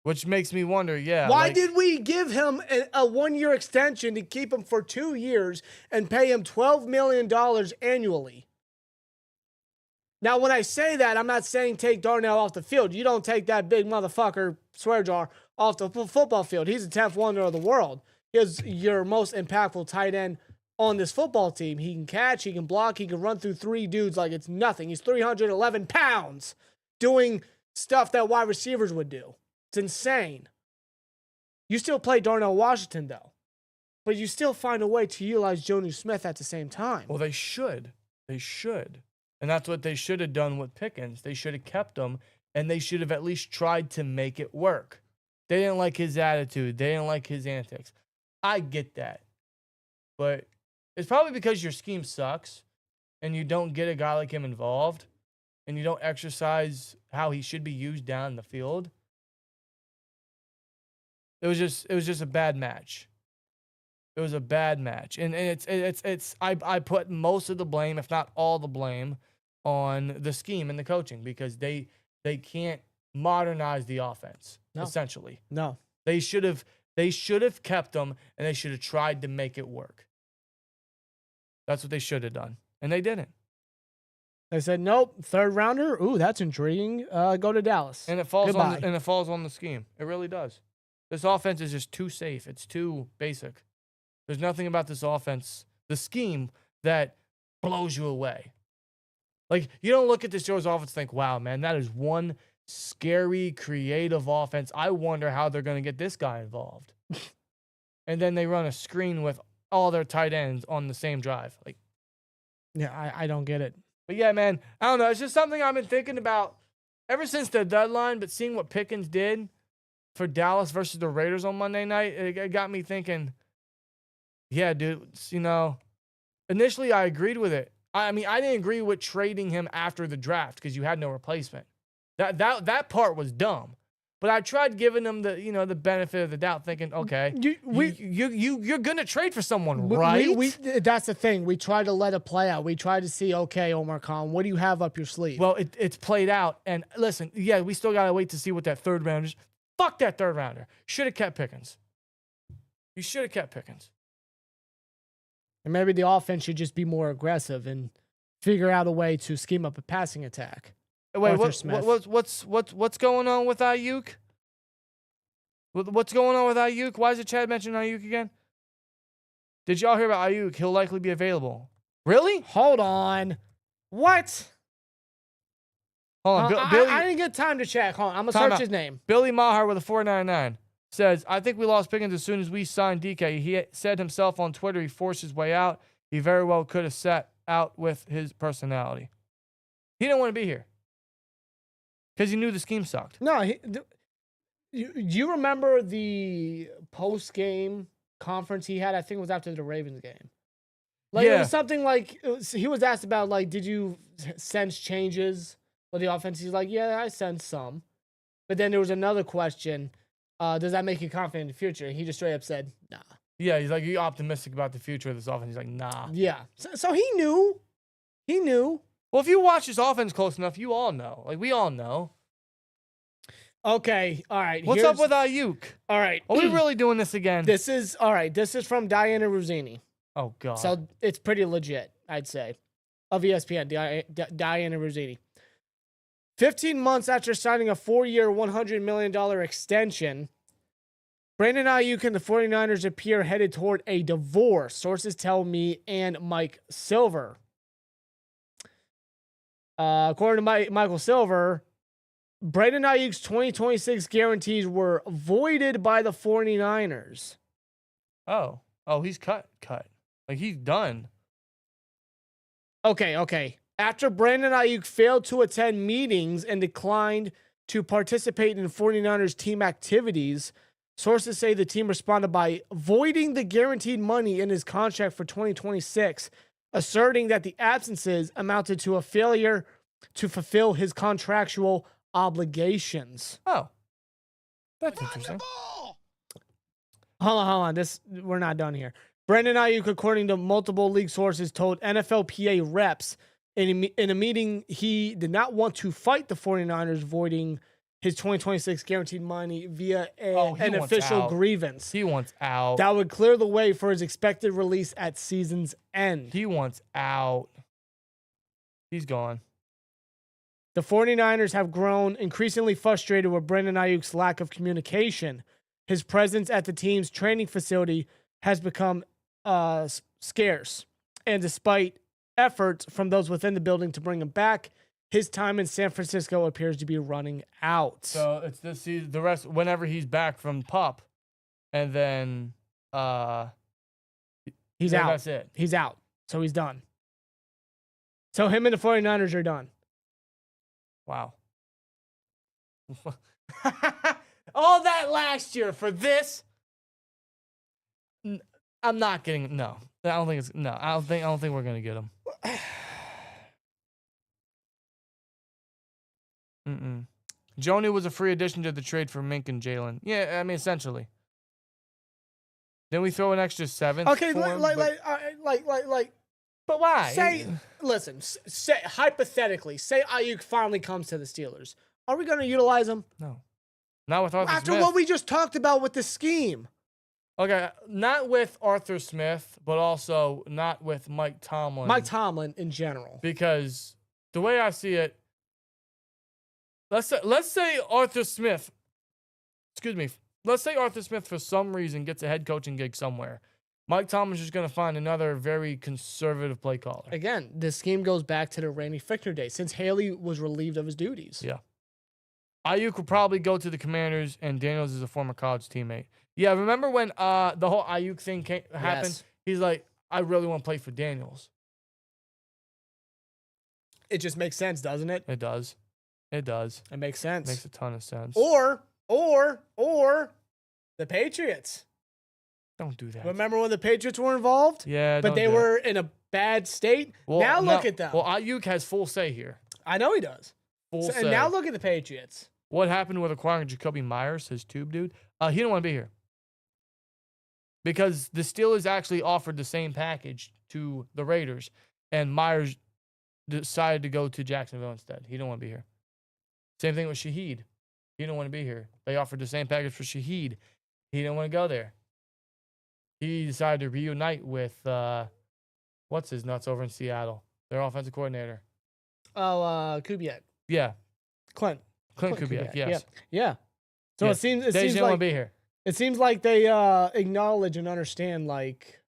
Which makes me wonder, Why did we give him a 1-year extension to keep him for 2 years and pay him $12 million annually? Now, when I say that, I'm not saying take Darnell off the field. You don't take that big motherfucker, swear jar, off the football field. He's the 10th wonder of the world. He's your most impactful tight end on this football team. He can catch, he can block, he can run through 3 dudes like it's nothing. He's 311 pounds doing stuff that wide receivers would do. It's insane. You still play Darnell Washington, though. But you still find a way to utilize Jonnu Smith at the same time. Well, they should. They should. And that's what they should have done with Pickens. They should have kept him, and they should have at least tried to make it work. They didn't like his attitude. They didn't like his antics. I get that. But it's probably because your scheme sucks, and you don't get a guy like him involved, and you don't exercise how he should be used down the field. It was just a bad match. It was a bad match. And I put most of the blame, if not all the blame, on the scheme and the coaching because they can't modernize the offense, essentially. No. They should have kept them, and they should have tried to make it work. That's what they should have done. And they didn't. They said, nope, 3rd rounder. Ooh, that's intriguing. Go to Dallas. And it falls on the scheme. It really does. This offense is just too safe. It's too basic. There's nothing about this offense, the scheme, that blows you away. Like, you don't look at this Steelers offense and think, wow, man, that is one scary, creative offense. I wonder how they're going to get this guy involved. And then they run a screen with all their tight ends on the same drive. Like, yeah, I don't get it. But yeah, man, I don't know. It's just something I've been thinking about ever since the deadline, but seeing what Pickens did for Dallas versus the Raiders on Monday night, it got me thinking, yeah, dude, initially I agreed with it. I mean, I didn't agree with trading him after the draft because you had no replacement. That part was dumb. But I tried giving them the benefit of the doubt, thinking, okay, you're gonna trade for someone, right? That's the thing. We tried to let it play out. We tried to see, okay, Omar Khan, what do you have up your sleeve? Well, it's played out. And listen, yeah, we still gotta wait to see what that 3rd rounder is. Fuck that 3rd rounder. Should have kept Pickens. You should have kept Pickens. And maybe the offense should just be more aggressive and figure out a way to scheme up a passing attack. Wait, what's going on with Ayuk? What's going on with Ayuk? Why is it Chad mentioning Ayuk again? Did y'all hear about Ayuk? He'll likely be available. Really? Hold on. What? Hold on. I didn't get time to check. Hold on. I'm going to search his name. Billy Maher with a 499 says, I think we lost Pickens as soon as we signed DK. He said himself on Twitter he forced his way out. He very well could have sat out with his personality. He didn't want to be here because he knew the scheme sucked. No, you remember the post-game conference he had? I think it was after the Ravens game. Like, yeah. It was something like, he was asked about, like, did you sense changes with the offense? He's like, yeah, I sense some. But then there was another question. Does that make you confident in the future? And he just straight up said, nah. Yeah, he's like, are you optimistic about the future of this offense? He's like, nah. Yeah. So he knew. He knew. Well, if you watch this offense close enough, you all know. Like, we all know. Okay, all right. What's up with Ayuk? All right. Are we really doing this again? This is from Diana Ruzzini. Oh, God. So it's pretty legit, I'd say, of ESPN, Diana Ruzzini. 15 months after signing a 4-year, $100 million extension, Brandon Ayuk and the 49ers appear headed toward a divorce, sources tell me, and Mike Silver. According to Michael Silver, Brandon Ayuk's 2026 guarantees were voided by the 49ers. Oh, he's cut. Like, he's done. Okay. After Brandon Ayuk failed to attend meetings and declined to participate in 49ers team activities, sources say the team responded by voiding the guaranteed money in his contract for 2026, asserting that the absences amounted to a failure to fulfill his contractual obligations. Oh, that's interesting. Hold on. We're not done here. Brandon Ayuk, according to multiple league sources, told NFLPA reps in a meeting he did not want to fight the 49ers voiding his 2026 guaranteed money via He an wants official out. grievance. He wants out. That would clear the way for his expected release at season's end. He wants out. He's gone. The 49ers have grown increasingly frustrated with Brandon Ayuk's lack of communication. His presence at the team's training facility has become scarce. And despite efforts from those within the building to bring him back, his time in San Francisco appears to be running out. So it's this season, the rest, whenever he's back from PUP, and then he's yeah, out. That's it. He's out. So he's done. So him and the 49ers are done. Wow. All that last year for this. I'm not getting no. I don't think it's no. I don't think we're gonna get him. Jonu was a free addition to the trade for Mink and Jalen. Yeah, I mean essentially. Then we throw an extra 7th. Okay, for him, but why? Say hypothetically, say Ayuk finally comes to the Steelers. Are we going to utilize him? No. Not with Arthur After Smith. what we just talked about with the scheme. Okay, not with Arthur Smith, but also not with Mike Tomlin. Mike Tomlin in general. Because the way I see it, let's say Arthur Smith, let's say Arthur Smith for some reason gets a head coaching gig somewhere. Mike Tomlin's just going to find another very conservative play caller. Again, this scheme goes back to the Randy Fichtner days, since Haley was relieved of his duties. Yeah. Ayuk will probably go to the Commanders, and Daniels is a former college teammate. Yeah, remember when the whole Ayuk thing happened? Yes. He's like, I really want to play for Daniels. It just makes sense, doesn't it? It does. It does. It makes sense. Makes a ton of sense. Or the Patriots. Don't do that. Remember when the Patriots were involved? Yeah, but they were in a bad state. Well, now look at them. Well, Ayuk has full say here. I know he does. Full say. And now look at the Patriots. What happened with acquiring Jacoby Myers, his tube dude? He didn't want to be here. Because the Steelers actually offered the same package to the Raiders, and Myers decided to go to Jacksonville instead. He didn't want to be here. Same thing with Shaheed. He didn't want to be here. They offered the same package for Shaheed. He didn't want to go there. He decided to reunite with, what's his nuts over in Seattle? Their offensive coordinator. Oh, Kubiak. Yeah. Clint Kubiak, yes. Yeah. So Yes. it seems They didn't want to be here. It seems like they acknowledge and understand like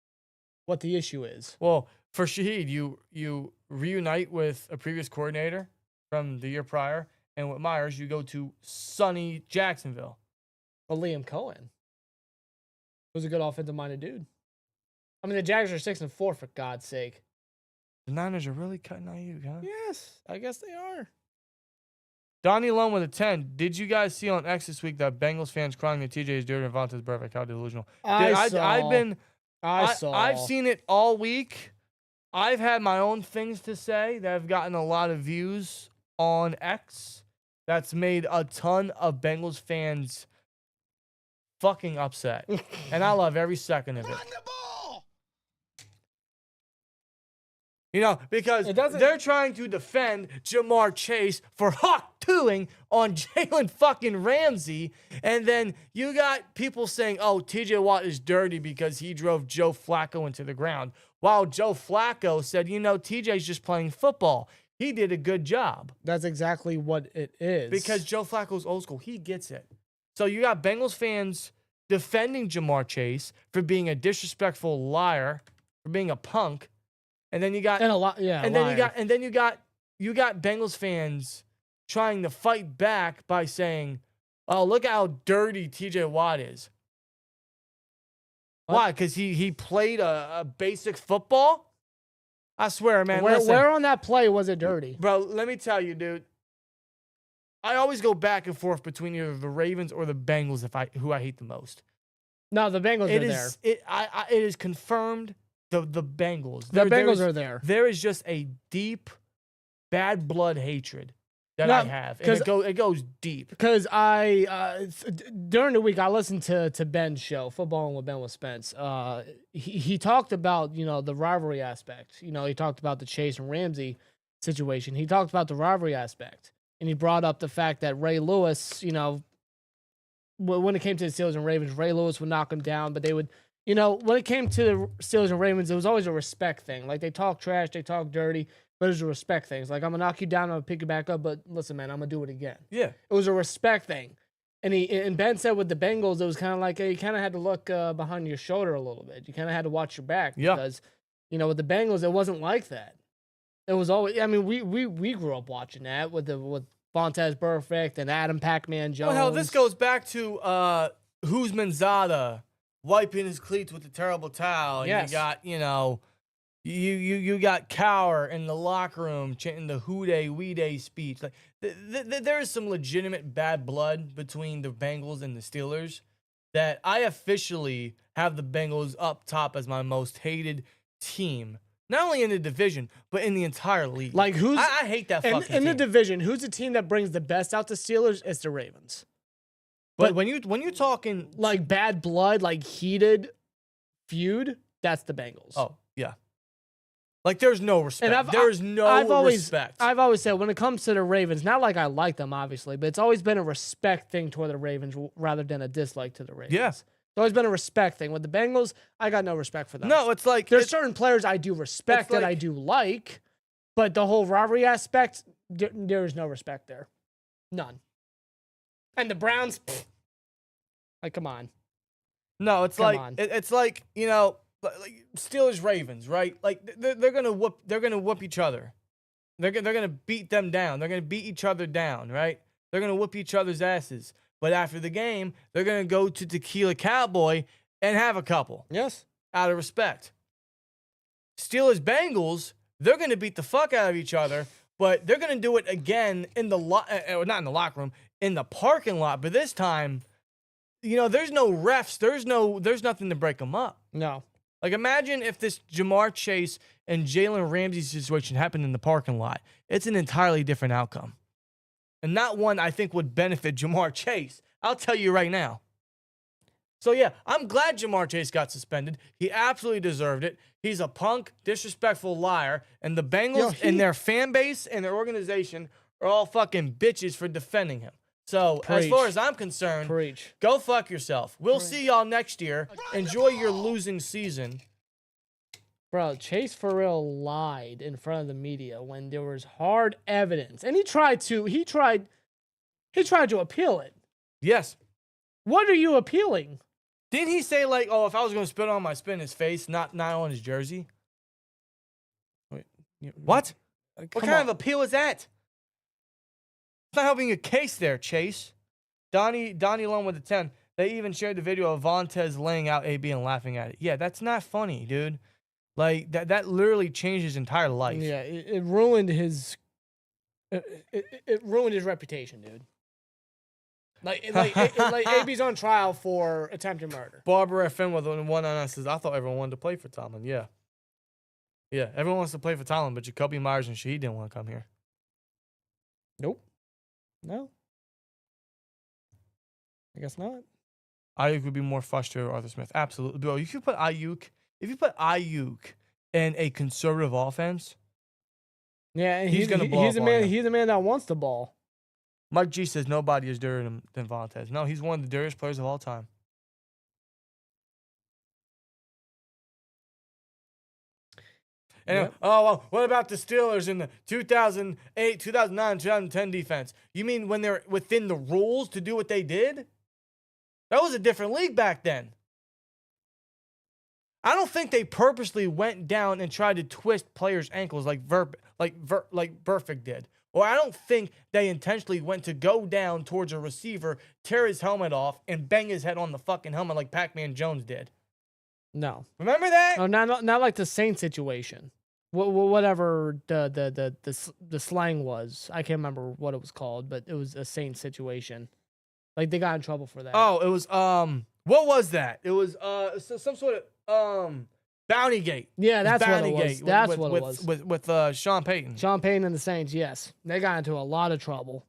what the issue is. Well, for Shaheed, you reunite with a previous coordinator from the year prior, and with Myers, you go to sunny Jacksonville. But Liam Cohen was a good offensive-minded dude. I mean, the Jags are 6-4 for God's sake. The Niners are really cutting Ayuk, huh? Yes, I guess they are. Donnie Lone with a 10. Did you guys see on X this week that Bengals fans crying that TJ is dirty and Vontae's perfect? How delusional. I saw. I've seen it all week. I've had my own things to say that have gotten a lot of views on X. That's made a ton of Bengals fans fucking upset. And I love every second of it. You know, because they're trying to defend Jamar Chase for hawk-tooing on Jalen fucking Ramsey. And then you got people saying, oh, TJ Watt is dirty because he drove Joe Flacco into the ground. While Joe Flacco said, you know, TJ's just playing football. He did a good job. That's exactly what it is. Because Joe Flacco's old school. He gets it. So you got Bengals fans defending Jamar Chase for being a disrespectful liar, for being a punk. And then you got and a lot, yeah. And then you got Bengals fans trying to fight back by saying, "Oh, look how dirty TJ Watt is." What? Why? Because he played a basic football. I swear, man. Where on that play was it dirty, bro? Let me tell you, dude. I always go back and forth between either the Ravens or the Bengals who I hate the most. No, the Bengals are there. It is confirmed. The Bengals. The Bengals are there. There is just a deep, bad blood hatred that I have. And it goes deep. Because during the week, I listened to Ben's show, Footballing with Ben with Spence. He talked about, you know, the rivalry aspect. You know, he talked about the Chase and Ramsey situation. He talked about the rivalry aspect. and he brought up the fact that Ray Lewis, when it came to the Steelers and Ravens, Ray Lewis would knock him down, but they would, when it came to the Steelers and Ravens, it was always a respect thing. Like, they talk trash, they talk dirty, but it was a respect thing. It's like, I'm going to knock you down, I'm going to pick you back up, but listen, man, I'm going to do it again. Yeah. It was a respect thing. And Ben said with the Bengals, it was kind of like, you kind of had to look behind your shoulder a little bit. You kind of had to watch your back. Yeah. Because, with the Bengals, it wasn't like that. It was always, we grew up watching that with Vontaze Burfict and Adam Pac-Man Jones. Well, hell, this goes back to Manzada wiping his cleats with a terrible towel. Yes. You got, you got Cower in the locker room chanting the "Who Dey, We Dey" speech. Like, there is some legitimate bad blood between the Bengals and the Steelers that I officially have the Bengals up top as my most hated team. Not only in the division, but in the entire league. Like, I hate that fucking team. In the division, who's the team that brings the best out the Steelers? It's the Ravens. But when you're talking like bad blood, like heated feud, that's the Bengals. Oh, yeah. Like, there's no respect. And There is no respect. I've always said, when it comes to the Ravens, not like I like them, obviously, but it's always been a respect thing toward the Ravens rather than a dislike to the Ravens. Yeah. It's always been a respect thing. With the Bengals, I got no respect for them. No, it's like... There's certain players I do respect that I do like, but the whole rivalry aspect, there is no respect there. None. And the Browns, like, come on. No, it's Come like... on. It's like, like Steelers Ravens, right? Like, they're gonna whoop each other. They're gonna beat them down. They're gonna beat each other down, right? They're gonna whoop each other's asses. But after the game, they're gonna go to Tequila Cowboy and have a couple. Yes. Out of respect. Steelers Bengals, they're gonna beat the fuck out of each other, but they're gonna do it again in the not in the locker room, in the parking lot. But this time, there's no refs. There's nothing to break them up. No. Like, imagine if this Jamar Chase and Jalen Ramsey situation happened in the parking lot. It's an entirely different outcome. And not one I think would benefit Jamar Chase. I'll tell you right now. So, yeah, I'm glad Jamar Chase got suspended. He absolutely deserved it. He's a punk, disrespectful liar. And the Bengals and their fan base and their organization are all fucking bitches for defending him. So, as far as I'm concerned, go fuck yourself. We'll see y'all next year. Enjoy your losing season. Bro, Chase for real lied in front of the media when there was hard evidence. And he tried to appeal it. Yes. What are you appealing? Didn't he say, like, oh, if I was going to spit on my spit in his face, not on his jersey? Wait, what? What kind of appeal is that? It's not helping your case there, Chase. Donnie along with the 10. They even shared the video of Vontaze laying out AB and laughing at it. Yeah, that's not funny, dude. Like, that literally changed his entire life. Yeah, it ruined his... It ruined his reputation, dude. Like AB's on trial for attempted murder. Barbara FM with one on us says, I thought everyone wanted to play for Tomlin. Yeah. Yeah, everyone wants to play for Tomlin, but Jacoby Myers and Shaheed didn't want to come here. Nope. No. I guess not. Ayuk would be more frustrated with Arthur Smith. Absolutely. Bro, if you put Ayuk in a conservative offense, yeah, and he's gonna blow up on him. He's a man that wants the ball. Mike G says nobody is dirtier than Vontaze. No, he's one of the dirtiest players of all time. And Yep. oh, well, what about the Steelers in the 2008, 2009, 2010 defense? You mean when they're within the rules to do what they did? That was a different league back then. I don't think they purposely went down and tried to twist players' ankles like Burfict did. Or I don't think they intentionally went to go down towards a receiver, tear his helmet off, and bang his head on the fucking helmet like Pac-Man Jones did. No. Remember that? No, not like the Saints situation. Whatever the slang was. I can't remember what it was called, but it was a Saints situation. Like, they got in trouble for that. Oh, it was what was that? It was some sort of Bounty Gate. Yeah, that's what it was. That's what it was. With Sean Payton. Sean Payton and the Saints, yes. They got into a lot of trouble.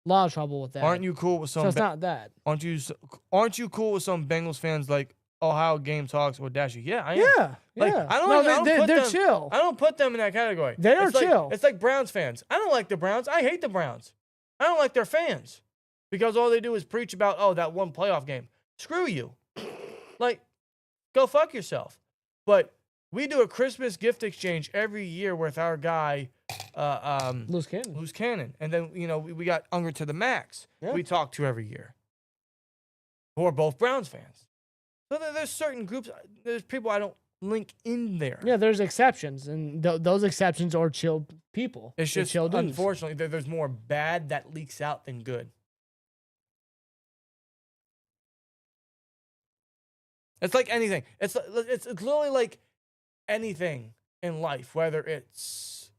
A lot of trouble with that. Aren't you cool with some... So it's not that. Aren't you cool with some Bengals fans like Ohio Game Talks or Dashy? Yeah, I am. Yeah, like, yeah. They're chill. I don't put them in that category. They are chill. It's like Browns fans. I don't like the Browns. I hate the Browns. I don't like their fans because all they do is preach about, oh, that one playoff game. Screw you. Like, go fuck yourself. But we do a Christmas gift exchange every year with our guy, Loose Cannon. Cannon. And then, we got Unger to the Max. Yeah. We talk to every year. Who are both Browns fans. So there's certain groups, there's people I don't link in there. Yeah, there's exceptions, and those exceptions are chill people. It's They're just, chill dudes. unfortunately, there's more bad that leaks out than good. It's like anything. It's literally like anything in life, whether it's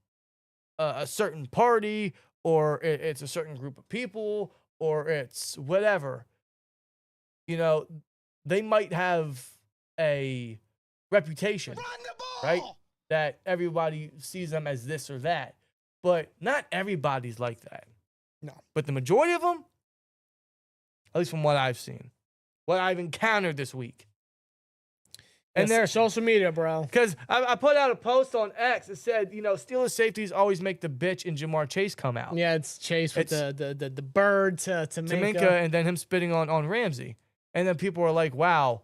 a certain party or it's a certain group of people or it's whatever. They might have a reputation, right? That everybody sees them as this or that. But not everybody's like that. No. But the majority of them, at least from what I've seen, what I've encountered this week. And their social media, bro. Because I put out a post on X that said, Steelers safeties always make the bitch and Jamar Chase come out. Yeah, it's Chase with the bird to Minka, and then him spitting on Ramsey. And then people are like, wow,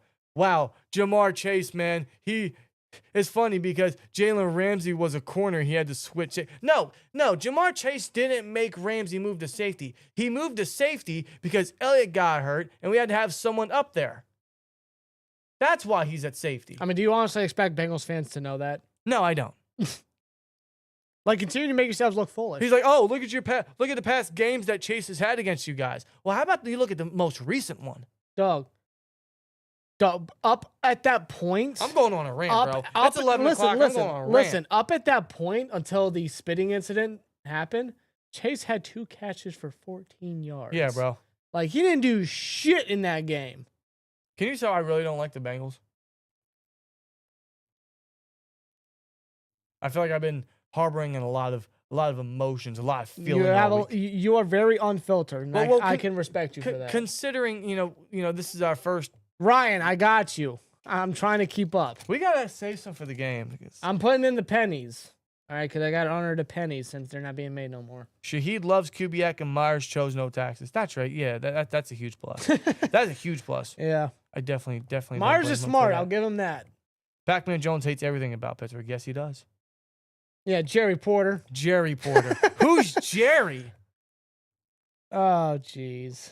Jamar Chase, man, it's funny because Jalen Ramsey was a corner. He had to switch it. No, Jamar Chase didn't make Ramsey move to safety. He moved to safety because Elliott got hurt, and we had to have someone up there. That's why he's at safety. I mean, do you honestly expect Bengals fans to know that? No, I don't. Like, continue to make yourselves look foolish. He's like, oh, look at the past games that Chase has had against you guys. Well, how about you look at the most recent one? Dog, up at that point. I'm going on a rant, bro. That's 11 o'clock. I'm going on a rant. Listen, up at that point until the spitting incident happened, Chase had 2 catches for 14 yards. Yeah, bro. Like, he didn't do shit in that game. Can you tell I really don't like the Bengals? I feel like I've been harboring in a lot of emotions, a lot of feelings. You are very unfiltered, and I can respect you for that. Considering, this is our first. Ryan, I got you. I'm trying to keep up. We gotta save some for the game. I'm putting in the pennies. All right, because I got to honor the pennies since they're not being made no more. Shaheed loves Kubiak and Myers chose no taxes. That's right. Yeah, that's a huge plus. That's a huge plus. Yeah. I definitely. Myers is smart. I'll give him that. Pac-Man Jones hates everything about Pittsburgh. Yes, he does. Yeah, Jerry Porter. Who's Jerry? Oh, jeez.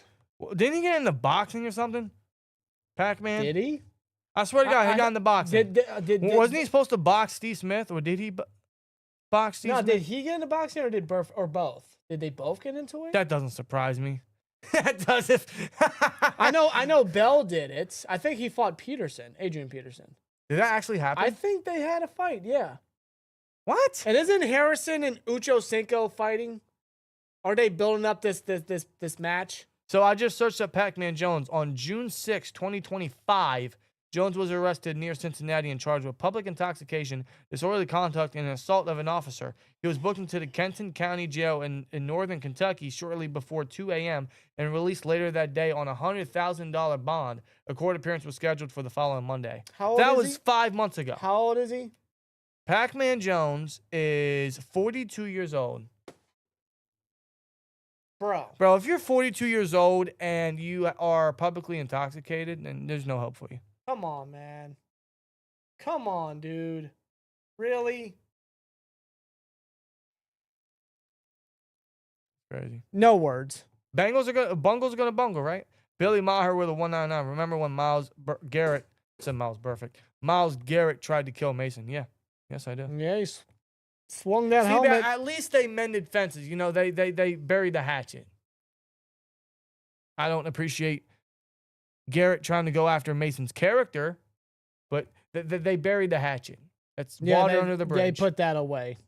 Didn't he get into boxing or something? Pac-Man? Did he? I swear to God, he got into boxing. Wasn't he supposed to box Steve Smith, or did he box Steve Smith? No, did he get into boxing, or both? Did they both get into it? That doesn't surprise me. That doesn't. I know Bell did it. I think he fought Adrian Peterson. Did that actually happen? I think they had a fight, yeah. What? And isn't Harrison and Ucho Cinco fighting? Are they building up this match? So I just searched up Pac-Man Jones. On June 6, 2025, Jones was arrested near Cincinnati and charged with public intoxication, disorderly conduct, and an assault of an officer. He was booked into the Kenton County Jail in northern Kentucky shortly before 2 a.m. and released later that day on a $100,000 bond. A court appearance was scheduled for the following Monday. How old is he? That was 5 months ago. How old is he? Pac-Man Jones is 42 years old. Bro, if you're 42 years old and you are publicly intoxicated, then there's no hope for you. Come on, man. Come on, dude. Really? Crazy. No words. Bungles are gonna bungle, right? Billy Maher with a 199. Remember when Miles Garrett tried to kill Mason? Yeah. Yes, I do. Yeah, he swung that helmet. At least they mended fences. They buried the hatchet. I don't appreciate Garrett trying to go after Mason's character, but they buried the hatchet. That's water under the bridge. They put that away.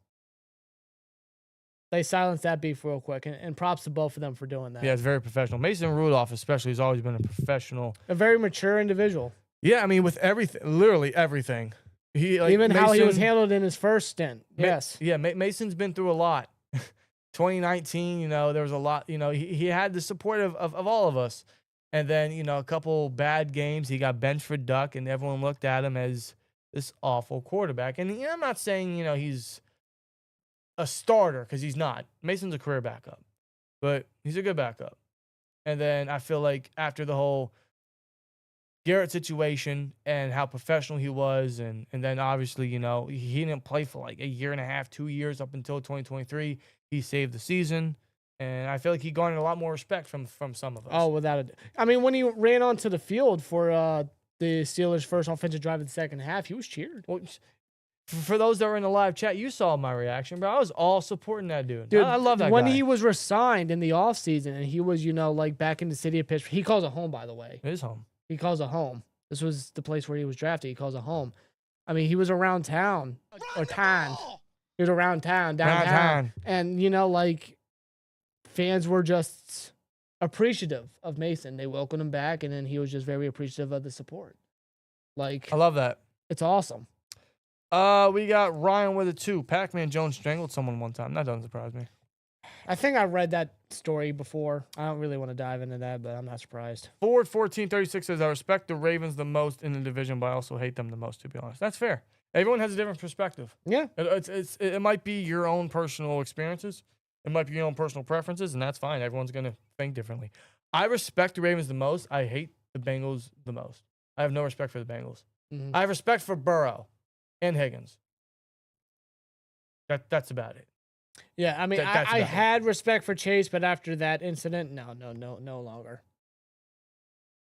They silenced that beef real quick, and props to both of them for doing that. Yeah, it's very professional. Mason Rudolph especially has always been a professional. A very mature individual. Yeah, I mean, with everything, literally everything. Even how he was handled in his first stint. Yes. Yeah, Mason's been through a lot. 2019, there was a lot. He had the support of all of us. And then, a couple bad games. He got benched for Duck, and everyone looked at him as this awful quarterback. And I'm not saying, he's a starter, because he's not. Mason's a career backup. but he's a good backup. And then I feel like after the whole Garrett situation and how professional he was, and then obviously, you know, he didn't play for like a year and a half, 2 years up until 2023. He saved the season, and I feel like he garnered a lot more respect from some of us. Oh, without a I mean, when he ran onto the field for the Steelers' first offensive drive in the second half, he was cheered. Well, for those that were in the live chat, you saw my reaction, bro. I was all supporting that dude. Dude, I love that when guy. he was resigned in the offseason and he was, you know, like back in the city of Pittsburgh. He calls it home, by the way. It is home. He calls it home. This was the place where he was drafted. He calls it home. I mean, he was around town or town. He was around town, downtown. And, you know, like fans were just appreciative of Mason. They welcomed him back, and then he was just very appreciative of the support. Like, I love that. it's awesome. We got Ryan with a 2. Pac-Man Jones strangled someone one time. That doesn't surprise me. I think I read that story before. I don't really want to dive into that, but I'm not surprised. Ford 1436 says, I respect the Ravens the most in the division, but I also hate them the most, to be honest. That's fair. Everyone has a different perspective. Yeah. It might be your own personal experiences. It might be your own personal preferences, and that's fine. Everyone's going to think differently. I respect the Ravens the most. I hate the Bengals the most. I have no respect for the Bengals. Mhm. I have respect for Burrow and Higgins. That's about it. Yeah, I mean, That's I about it. had respect for Chase, but after that incident, no longer.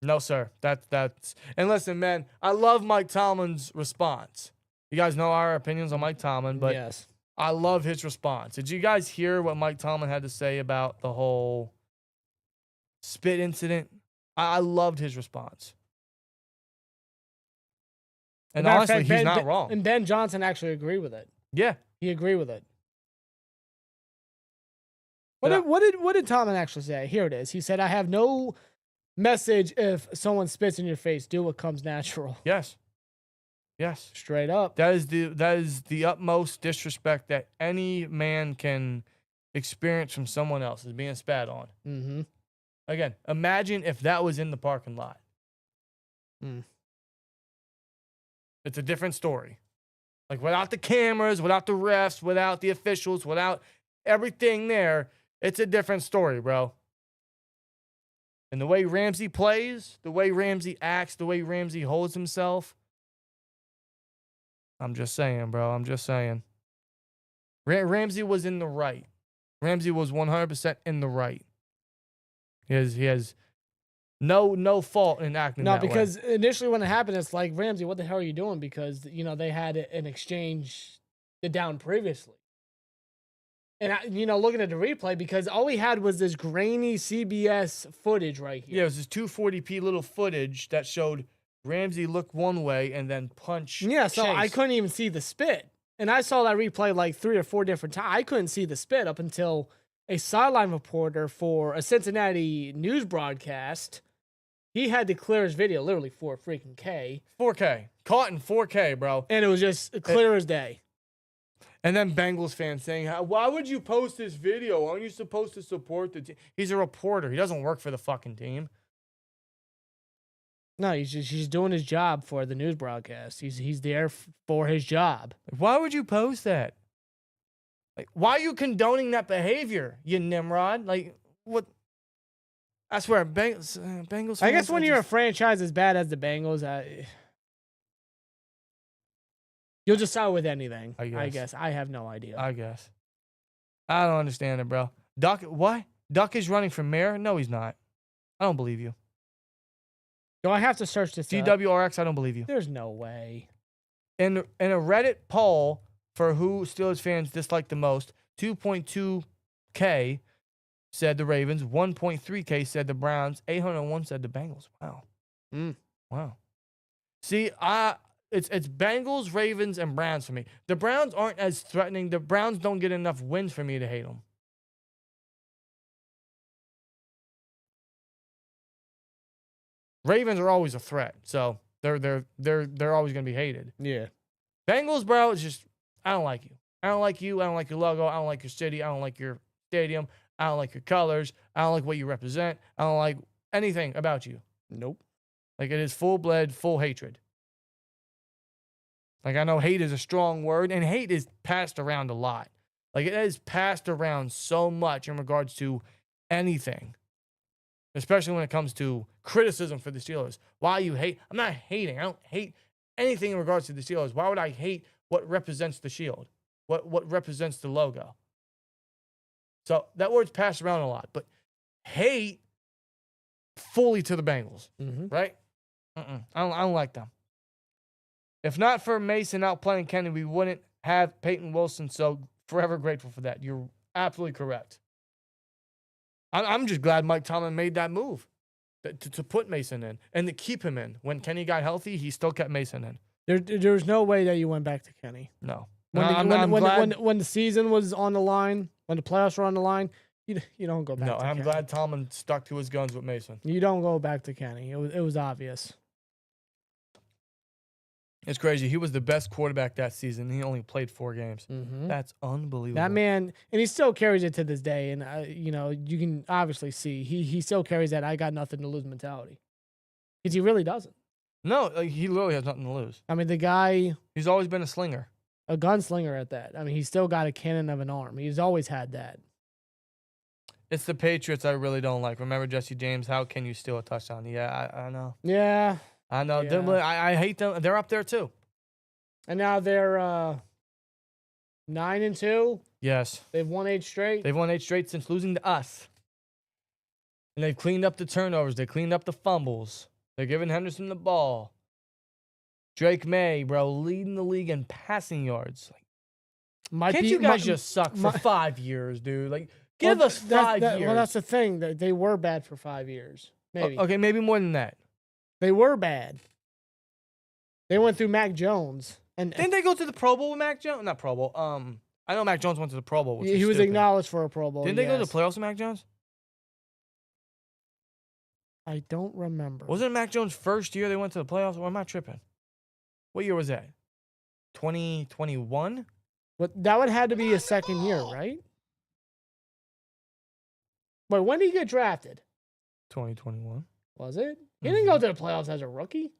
No, sir. That's and listen, man, I love Mike Tomlin's response. You guys know our opinions on Mike Tomlin, but yes. I love his response. Did you guys hear what Mike Tomlin had to say about the whole spit incident? I loved his response. And Matter of honestly, fact, he's not wrong. And Ben Johnson actually agreed with it. Yeah. He agreed with it. But What did Tomlin actually say? Here it is. He said, "I have no message if someone spits in your face. Do what comes natural." Yes. Yes. Straight up. That is the utmost disrespect that any man can experience from someone else, is being spat on. Mm-hmm. Again, imagine if that was in the parking lot. Mm. It's a different story. Like, without the cameras, without the refs, without the officials, without everything there, it's a different story, bro. And the way Ramsey plays, the way Ramsey acts, the way Ramsey holds himself, I'm just saying, bro. I'm just saying. Ramsey was in the right. Ramsey was 100% in the right. He has no fault in acting that way. No, because initially when it happened, it's like, Ramsey, what the hell are you doing? Because, you know, they had an exchange down previously. And, looking at the replay, because all we had was this grainy CBS footage right here. Yeah, it was this 240p little footage that showed Ramsey look one way and then punch. Yeah, so Chase. I couldn't even see the spit. And I saw that replay like 3 or 4 different times. I couldn't see the spit up until a sideline reporter for a Cincinnati news broadcast, he had to clear his video literally for freaking K. 4K. Caught in 4K, bro. And it was just clear as day. And then Bengals fans saying, why would you post this video? Aren't you supposed to support the team? He's a reporter. He doesn't work for the fucking team. No, he's doing his job for the news broadcast. He's there for his job. Why would you post that? Like, why are you condoning that behavior, you Nimrod? Like, what? I swear, Bengals fans, I guess when are you're a just- franchise as bad as the Bengals, you'll just side with anything. I guess. I have no idea. I guess. I don't understand it, bro. Duck, what? Duck is running for mayor? No, he's not. I don't believe you. Do I have to search this up? GWRX, I don't believe you. There's no way. In a Reddit poll for who Steelers fans dislike the most, 2.2K said the Ravens, 1.3K said the Browns, 801 said the Bengals. Wow. Wow. See, it's Bengals, Ravens, and Browns for me. The Browns aren't as threatening. The Browns don't get enough wins for me to hate them. Ravens are always a threat, so they're always gonna be hated. Yeah. Bengals, bro, it's just I don't like you. I don't like you. I don't like your logo. I don't like your city. I don't like your stadium. I don't like your colors. I don't like what you represent. I don't like anything about you. Nope. Like, it is full-blood, full hatred. Like, I know hate is a strong word, and hate is passed around a lot. Like, it is passed around so much in regards to anything, especially when it comes to criticism for the Steelers. Why you hate? I'm not hating. I don't hate anything in regards to the Steelers. Why would I hate what represents the shield? What represents the logo? So that word's passed around a lot, but hate fully to the Bengals, right? I don't like them. If not for Mason outplaying Kenny, we wouldn't have Peyton Wilson. So forever grateful for that. You're absolutely correct. I'm just glad Mike Tomlin made that move to put Mason in and to keep him in. When Kenny got healthy, he still kept Mason in. There's no way that you went back to Kenny. No. When the season was on the line, when the playoffs were on the line, you don't go back to Kenny. I'm glad Tomlin stuck to his guns with Mason. You don't go back to Kenny. It was obvious. It's crazy. He was the best quarterback that season. He only played 4 games. That's unbelievable. That man, and he still carries it to this day. And, you can obviously see he still carries that I got nothing to lose mentality. Because he really doesn't. No, he literally has nothing to lose. I mean, the guy... He's always been a slinger. A gunslinger at that. I mean, he's still got a cannon of an arm. He's always had that. It's the Patriots I really don't like. Remember Jesse James? How can you steal a touchdown? Yeah, I know. Yeah. I know. Yeah. I hate them. They're up there too. And now they're 9-2. Yes. They've won 8 straight. They've won 8 straight since losing to us. And they've cleaned up the turnovers. They cleaned up the fumbles. They're giving Henderson the ball. Drake May, bro, leading the league in passing yards. Can't you guys just suck for 5 years, dude? Like, give us 5 years. Well, that's the thing. They were bad for 5 years. Maybe. Okay, maybe more than that. They were bad. They went through Mac Jones. And didn't they go to the Pro Bowl with Mac Jones? Not Pro Bowl. I know Mac Jones went to the Pro Bowl. He was acknowledged for a Pro Bowl. Didn't they go to the playoffs with Mac Jones? I don't remember. Wasn't it Mac Jones' first year they went to the playoffs? Or am I tripping? What year was that? 2021? That would have to be his second year, right? Wait, when did he get drafted? 2021. Was it? He didn't go to the playoffs as a rookie.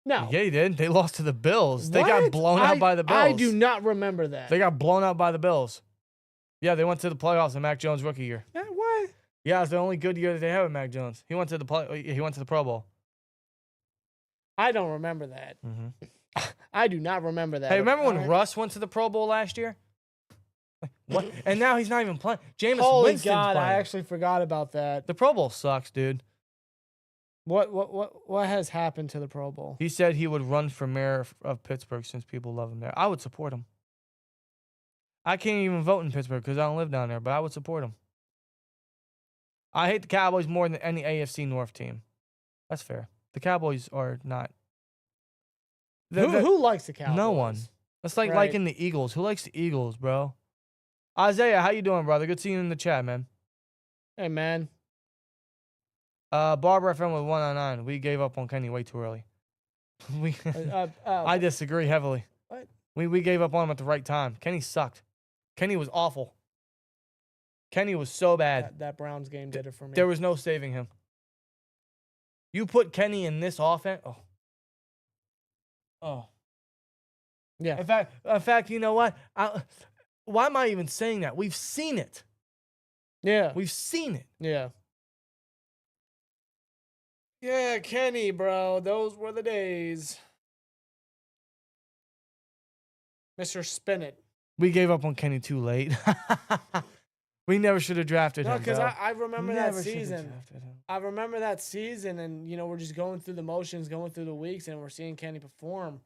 No. Yeah, he did. They lost to the Bills. They got blown out by the Bills. I do not remember that. They got blown out by the Bills. Yeah, they went to the playoffs in Mac Jones' rookie year. What? Yeah, it's the only good year that they had with Mac Jones. He went to the Pro Bowl. I don't remember that. I do not remember that. Hey, remember when Russ went to the Pro Bowl last year? What? And now he's not even playing. Jameis Holy Winston's God, playing. I actually forgot about that. The Pro Bowl sucks, dude. What has happened to the Pro Bowl? He said he would run for mayor of Pittsburgh since people love him there. I would support him. I can't even vote in Pittsburgh because I don't live down there, but I would support him. I hate the Cowboys more than any AFC North team. That's fair. The Cowboys are not. Who likes the Cowboys? No one. It's like liking the Eagles. Who likes the Eagles, bro? Isaiah, how you doing, brother? Good seeing you in the chat, man. Hey, man. Barbara FM with 109. We gave up on Kenny way too early. I disagree heavily. What? We gave up on him at the right time. Kenny sucked. Kenny was awful. Kenny was so bad. That Browns game did it for me. There was no saving him. You put Kenny in this offense. Oh. Yeah. In fact, you know what? Why am I even saying that? We've seen it. Yeah. We've seen it. Yeah. Yeah, Kenny, bro. Those were the days. Mr. Spin It. We gave up on Kenny too late. We never should have drafted him. No, because bro. I remember that Never should've season. drafted him. I remember that season, and, we're just going through the motions, going through the weeks, and we're seeing Kenny perform.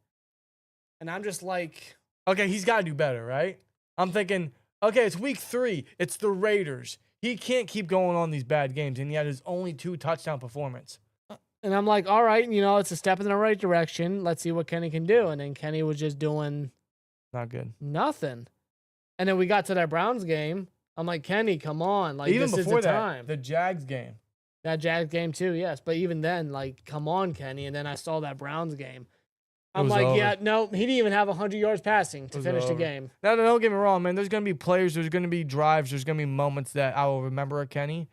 And I'm just like... Okay, he's got to do better, right? I'm thinking, okay, it's week 3. It's the Raiders. He can't keep going on these bad games, and he had his only 2 touchdown performance. And I'm like, all right, it's a step in the right direction. Let's see what Kenny can do. And then Kenny was just doing... Not good. Nothing. And then we got to that Browns game. I'm like, Kenny, come on. Like, even this before is the that, time. the Jags game. That Jags game too, yes. But even then, like, come on, Kenny. And then I saw that Browns game. I'm like, over. yeah, no, he didn't even have 100 yards passing to finish the game. No, don't get me wrong, man. There's going to be plays. There's going to be drives. There's going to be moments that I will remember of Kenny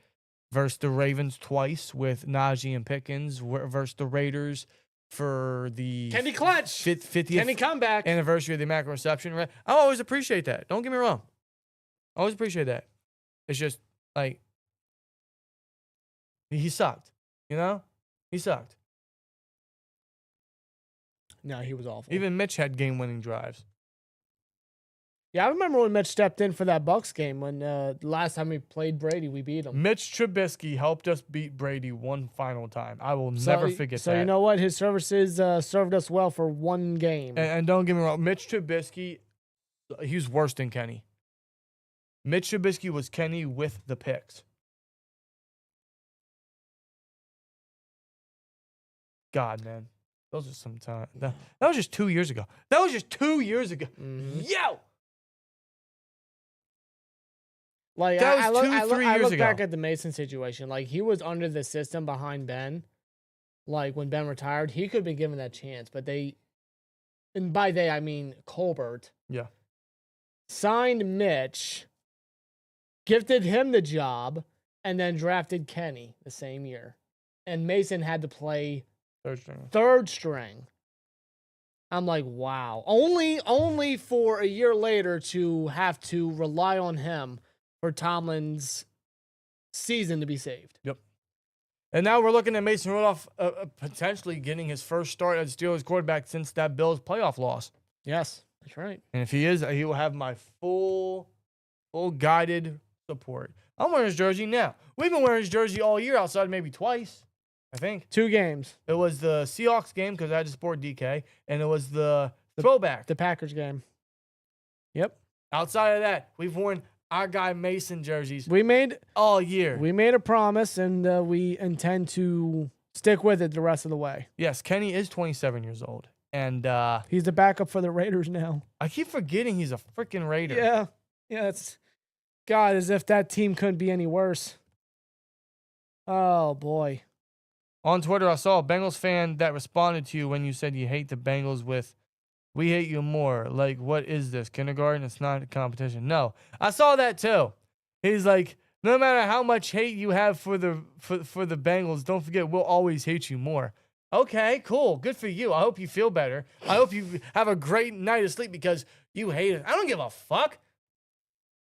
versus the Ravens twice with Najee and Pickens versus the Raiders for the Kenny clutch. 50th Kenny comeback. anniversary of the Immaculate Reception. Right? I always appreciate that. Don't get me wrong. I always appreciate that. It's just like he sucked. You know, he sucked. No, he was awful. Even Mitch had game-winning drives. Yeah, I remember when Mitch stepped in for that Bucks game when last time we played Brady, we beat him. Mitch Trubisky helped us beat Brady one final time. I will never forget that. So you know what? His services served us well for one game. And don't get me wrong, Mitch Trubisky, he was worse than Kenny. Mitch Trubisky was Kenny with the picks. God, man. Those are some time. That was just 2 years ago. Mm-hmm. Yo! Like That was I look, 2, I look, 3 I years look ago. back at the Mason situation. Like he was under the system behind Ben. Like when Ben retired, he could have been given that chance, but and by they I mean Colbert. Yeah. Signed Mitch, gifted him the job, and then drafted Kenny the same year. And Mason had to play third string. I'm like, wow. Only for a year later to have to rely on him for Tomlin's season to be saved. Yep. And now we're looking at Mason Rudolph potentially getting his first start as Steelers quarterback since that Bills playoff loss. Yes, that's right. And if he is, he will have my full guided support. I'm wearing his jersey now. We've been wearing his jersey all year outside maybe twice, I think. 2 games. It was the Seahawks game because I had to support DK, and it was the throwback. The Packers game. Yep. Outside of that, we've worn our guy Mason jerseys We made all year. a promise, and we intend to stick with it the rest of the way. Yes, Kenny is 27 years old. And He's the backup for the Raiders now. I keep forgetting he's a freaking Raider. Yeah. It's God, as if that team couldn't be any worse. Oh boy. On Twitter, I saw a Bengals fan that responded to you when you said you hate the Bengals with, "We hate you more." Like, what is this? Kindergarten? It's not a competition. No, I saw that too. He's like, no matter how much hate you have for the Bengals, don't forget we'll always hate you more. Okay, cool. Good for you. I hope you feel better. I hope you have a great night of sleep because you hate it. I don't give a fuck.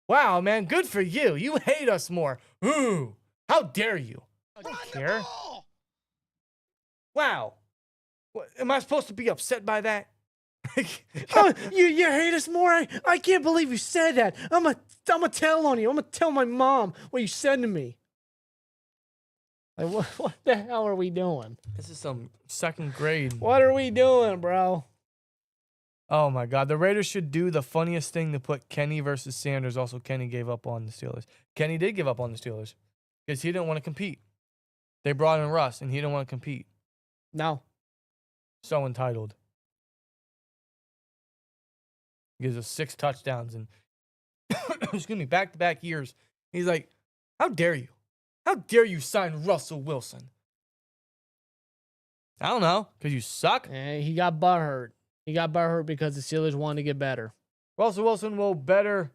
Wow, man. Good for you. You hate us more. Ooh. How dare you? I don't care. Wow. What, am I supposed to be upset by that? Oh, you hate us more? I can't believe you said that. I'm gonna tell on you. I'm gonna tell my mom what you said to me. Like, what the hell are we doing? This is some second grade. What are we doing, bro? Oh, my God. The Raiders should do the funniest thing to put Kenny versus Sanders. Also, Kenny gave up on the Steelers. Kenny did give up on the Steelers because he didn't want to compete. They brought in Russ, and he didn't want to compete. No. So entitled. He gives us 6 touchdowns and, excuse me, back-to-back years. He's like, how dare you? How dare you sign Russell Wilson? I don't know, because you suck. And he got butthurt. He got butthurt because the Steelers wanted to get better. Russell Wilson will better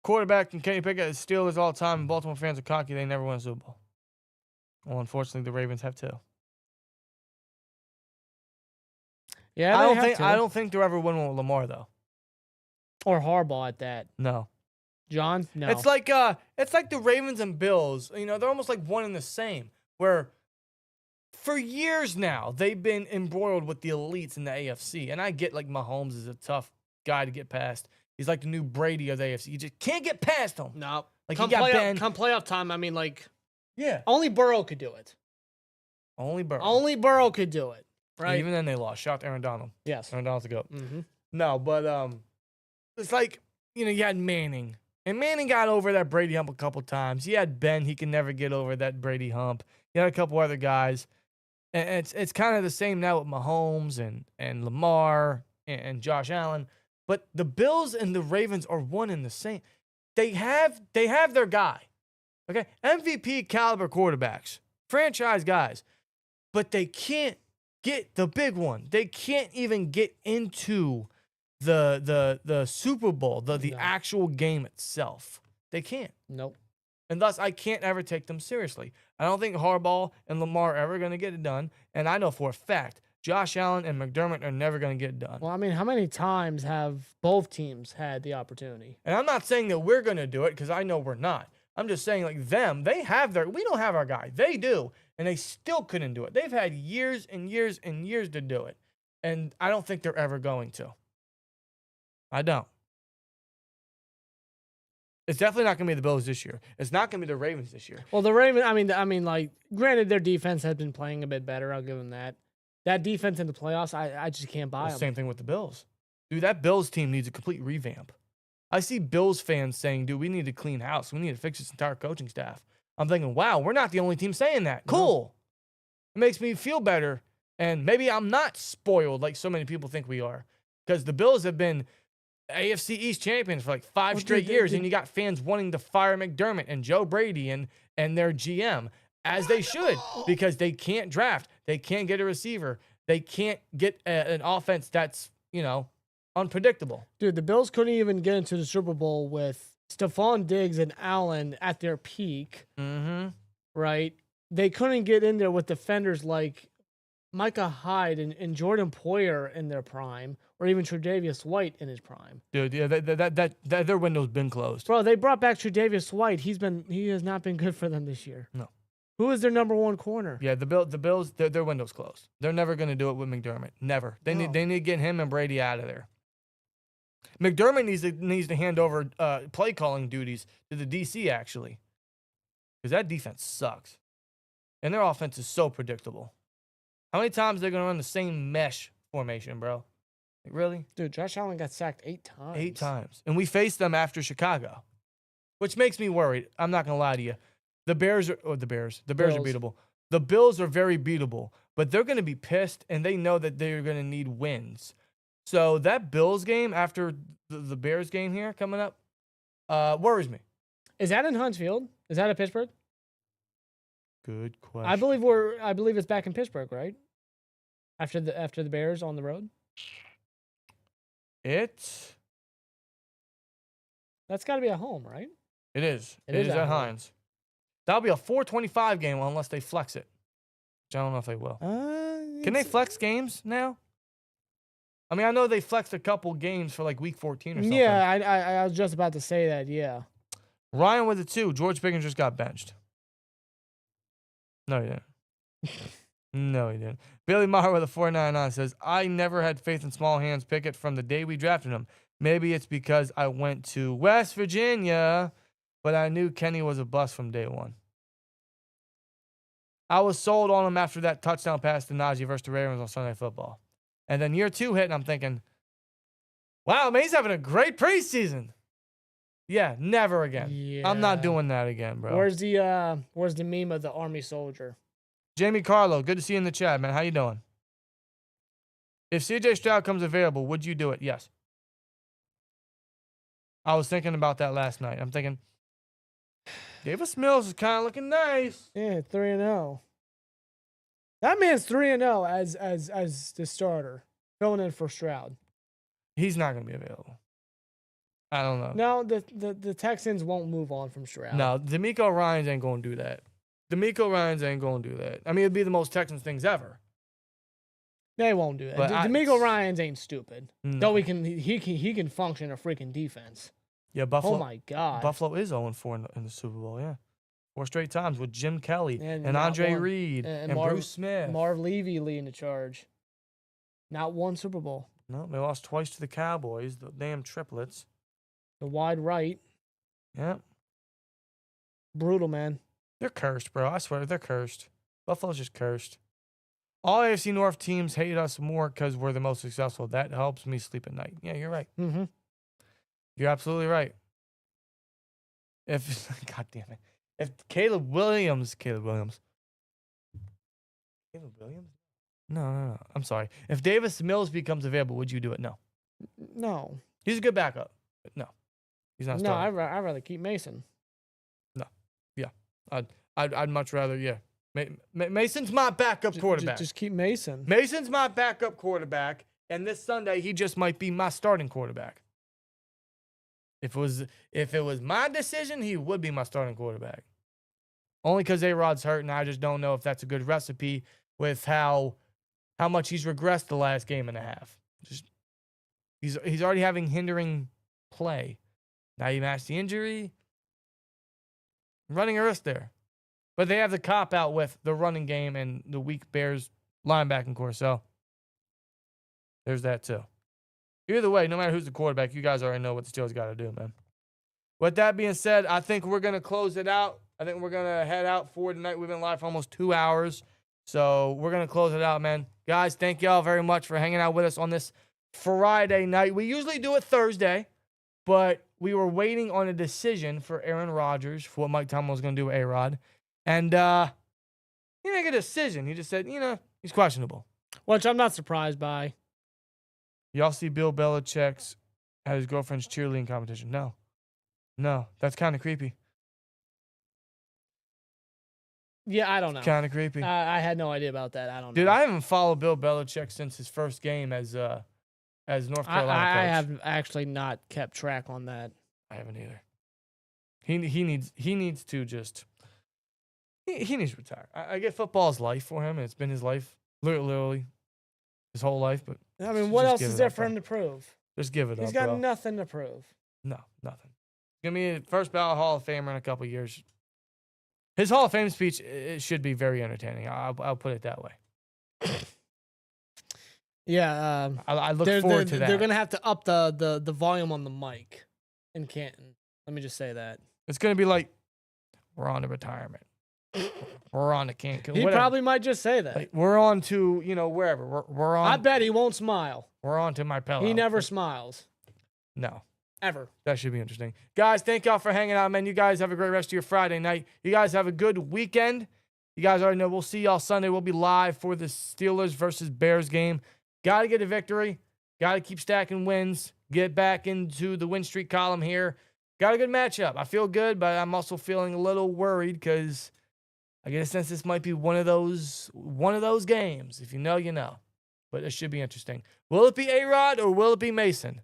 quarterback than Kenny Pickett at Steelers all the time, and Baltimore fans are cocky. They never won a Super Bowl. Well, unfortunately, the Ravens have too. Yeah, I don't think they'll ever win one with Lamar though. Or Harbaugh at that. No. John? No. It's like the Ravens and Bills. You know, they're almost like one and the same. Where for years now they've been embroiled with the elites in the AFC. And I get like Mahomes is a tough guy to get past. He's like the new Brady of the AFC. You just can't get past him. No. Like come he got Ben. Come playoff time, I mean, like, Yeah. only Burrow could do it. Only Burrow. Only Burrow could do it. Right? Even then they lost. Shout out to Aaron Donald. Yes. Aaron Donald's a goat. Mm-hmm. No, but it's like, you know, you had Manning. And Manning got over that Brady hump a couple times. He had Ben. He can never get over that Brady hump. He had a couple other guys. And it's kind of the same now with Mahomes and Lamar and Josh Allen. But the Bills and the Ravens are one and the same. They have their guy. Okay? MVP caliber quarterbacks. Franchise guys. But they can't get the big one. They can't even get into the Super Bowl, the actual game itself. They can't. Nope. And thus, I can't ever take them seriously. I don't think Harbaugh and Lamar are ever going to get it done. And I know for a fact Josh Allen and McDermott are never going to get it done. Well, I mean, how many times have both teams had the opportunity? And I'm not saying that we're going to do it because I know we're not. I'm just saying, like, we don't have our guy. They do. And they still couldn't do it. They've had years and years and years to do it. And I don't think they're ever going to. I don't. It's definitely not going to be the Bills this year. It's not going to be the Ravens this year. Well, the Ravens, I mean, like, granted, their defense has been playing a bit better. I'll give them that. That defense in the playoffs, I just can't buy them. Same thing with the Bills. Dude, that Bills team needs a complete revamp. I see Bills fans saying, dude, we need to clean house. We need to fix this entire coaching staff. I'm thinking, wow, we're not the only team saying that. Cool. It makes me feel better. And maybe I'm not spoiled like so many people think we are. Because the Bills have been AFC East champions for like 5 straight years. And you got fans wanting to fire McDermott and Joe Brady and their GM. As they should, because they can't draft. They can't get a receiver. They can't get an offense that's, unpredictable. Dude, the Bills couldn't even get into the Super Bowl with Stephon Diggs and Allen at their peak, right? They couldn't get in there with defenders like Micah Hyde and Jordan Poyer in their prime, or even Tre'Davious White in his prime. Dude, yeah, that their window's been closed. Bro, they brought back Tre'Davious White. He has not been good for them this year. No. Who is their number one corner? Yeah, the Bills, their window's closed. They're never going to do it with McDermott. Never. They need to get him and Brady out of there. McDermott needs to hand over play calling duties to the DC, actually, because that defense sucks, and their offense is so predictable. How many times are they going to run the same mesh formation, bro? Like, really? Dude, Josh Allen got sacked 8 times. 8 times, and we faced them after Chicago, which makes me worried. I'm not going to lie to you. The Bears are beatable. The Bills are very beatable, but they're going to be pissed, and they know that they're going to need wins. So that Bills game after the Bears game here coming up worries me. Is that in Huntsville? Is that at Pittsburgh? Good question. I believe it's back in Pittsburgh, right? After the Bears on the road. That's got to be at home, right? It is. It is at Heinz. That'll be a 4:25 game unless they flex it. Which I don't know if they will. Can they flex games now? I mean, I know they flexed a couple games for like week 14 or something. Yeah, I was just about to say that, yeah. Ryan with it too. George Pickens just got benched. No, he didn't. No, he didn't. Billy Maher with a 499 says, I never had faith in small hands Pickett from the day we drafted him. Maybe it's because I went to West Virginia, but I knew Kenny was a bust from day one. I was sold on him after that touchdown pass to Najee versus the Ravens on Sunday Football. And then year 2 hit, and I'm thinking, wow, man, he's having a great preseason. Yeah, never again. Yeah. I'm not doing that again, bro. Where's the meme of the Army soldier? Jamie Carlo, good to see you in the chat, man. How you doing? If CJ Stroud comes available, would you do it? Yes. I was thinking about that last night. I'm thinking, Davis Mills is kind of looking nice. Yeah, 3-0. That man's 3-0 as the starter, filling in for Stroud. He's not going to be available. I don't know. No, the Texans won't move on from Stroud. No, D'Amico Ryans ain't going to do that. D'Amico Ryans ain't going to do that. I mean, it'd be the most Texans things ever. They won't do that. But D'Amico Ryans ain't stupid. No. Though he can function a freaking defense. Yeah, Buffalo. Oh my God. Buffalo is 0-4 in the Super Bowl, yeah. 4 straight times with Jim Kelly and not Andre one. Reed and Bruce Smith. Marv Levy leading the charge. Not one Super Bowl. No, they lost twice to the Cowboys, the damn triplets. The wide right. Yeah. Brutal, man. They're cursed, bro. I swear, they're cursed. Buffalo's just cursed. All AFC North teams hate us more because we're the most successful. That helps me sleep at night. Yeah, you're right. Mm-hmm. You're absolutely right. God damn it. If Caleb Williams? No. I'm sorry. If Davis Mills becomes available, would you do it? No. No. He's a good backup. But no. He's not No, starting. I'd rather keep Mason. No. Yeah. I'd much rather, yeah. Mason's my backup quarterback. Just keep Mason. Mason's my backup quarterback, and this Sunday he just might be my starting quarterback. If it was my decision, he would be my starting quarterback. Only because A-Rod's hurt, and I just don't know if that's a good recipe with how how much he's regressed the last game and a half. Just he's already having hindering play. Now you match the injury. Running a risk there. But they have the cop out with the running game and the weak Bears linebacking core. So there's that too. Either way, no matter who's the quarterback, you guys already know what the Steelers got to do, man. With that being said, I think we're going to close it out. I think we're going to head out for tonight. We've been live for almost 2 hours. So we're going to close it out, man. Guys, thank y'all very much for hanging out with us on this Friday night. We usually do it Thursday, but we were waiting on a decision for Aaron Rodgers for what Mike Tomlin was going to do with A-Rod. And he didn't make a decision. He just said, he's questionable. Which I'm not surprised by. Y'all see Bill Belichick's at his girlfriend's cheerleading competition? No, that's kind of creepy. Yeah, I don't know. Kind of creepy. I had no idea about that. I don't know. Dude, I haven't followed Bill Belichick since his first game as North Carolina coach. I have actually not kept track on that. I haven't either. He needs to just he needs to retire. I get football's life for him, and it's been his life, literally his whole life. But I mean, what else is there for him to prove? Just give it up. He's got bro. nothing to prove. No, nothing. Give me a first ballot Hall of Famer in a couple years. His Hall of Fame speech, it should be very entertaining. I'll put it that way. Yeah, I look forward to that. They're gonna have to up the volume on the mic in Canton. Let me just say that it's gonna be like, we're on to retirement. We're on to Canton. He probably might just say that. Like, we're on to wherever. We're on. I bet he won't smile. We're on to my pillow. He never smiles. No. Ever. That should be interesting. Guys, thank y'all for hanging out, man. You guys have a great rest of your Friday night. You guys have a good weekend. You guys already know we'll see y'all Sunday. We'll be live for the Steelers versus Bears game. Got to get a victory. Got to keep stacking wins. Get back into the win streak column here. Got a good matchup. I feel good, but I'm also feeling a little worried because I get a sense this might be one of those games. If you know, you know. But it should be interesting. Will it be A-Rod or will it be Mason?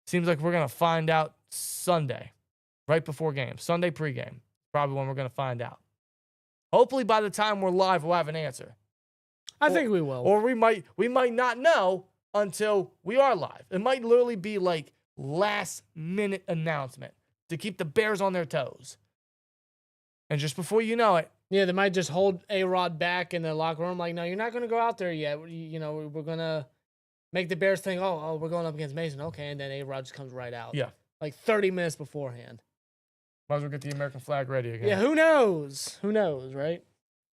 Seems like we're going to find out Sunday, right before game. Sunday pregame. Probably when we're going to find out. Hopefully by the time we're live, we'll have an answer. I think we will. Or we might not know until we are live. It might literally be like last-minute announcement to keep the Bears on their toes. And just before you know it. Yeah, they might just hold A-Rod back in the locker room like, no, you're not going to go out there yet. We're going to make the Bears think, oh, we're going up against Mason. Okay, and then A-Rod just comes right out. Yeah. Like 30 minutes beforehand. Might as well get the American flag ready again. Yeah, who knows? Who knows, right?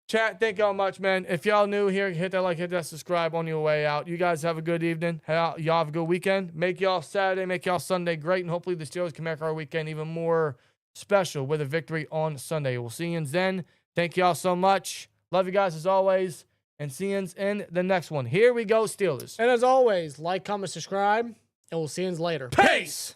Chat, thank y'all much, man. If y'all new here, hit that like, hit that subscribe on your way out. You guys have a good evening. Y'all have a good weekend. Make y'all Saturday, make y'all Sunday great, and hopefully the Steelers can make our weekend even more special with a victory on Sunday. We'll see you then. Thank y'all so much. Love you guys as always. And see you in the next one. Here we go, Steelers. And as always, like, comment, subscribe, and we'll see you later. Peace!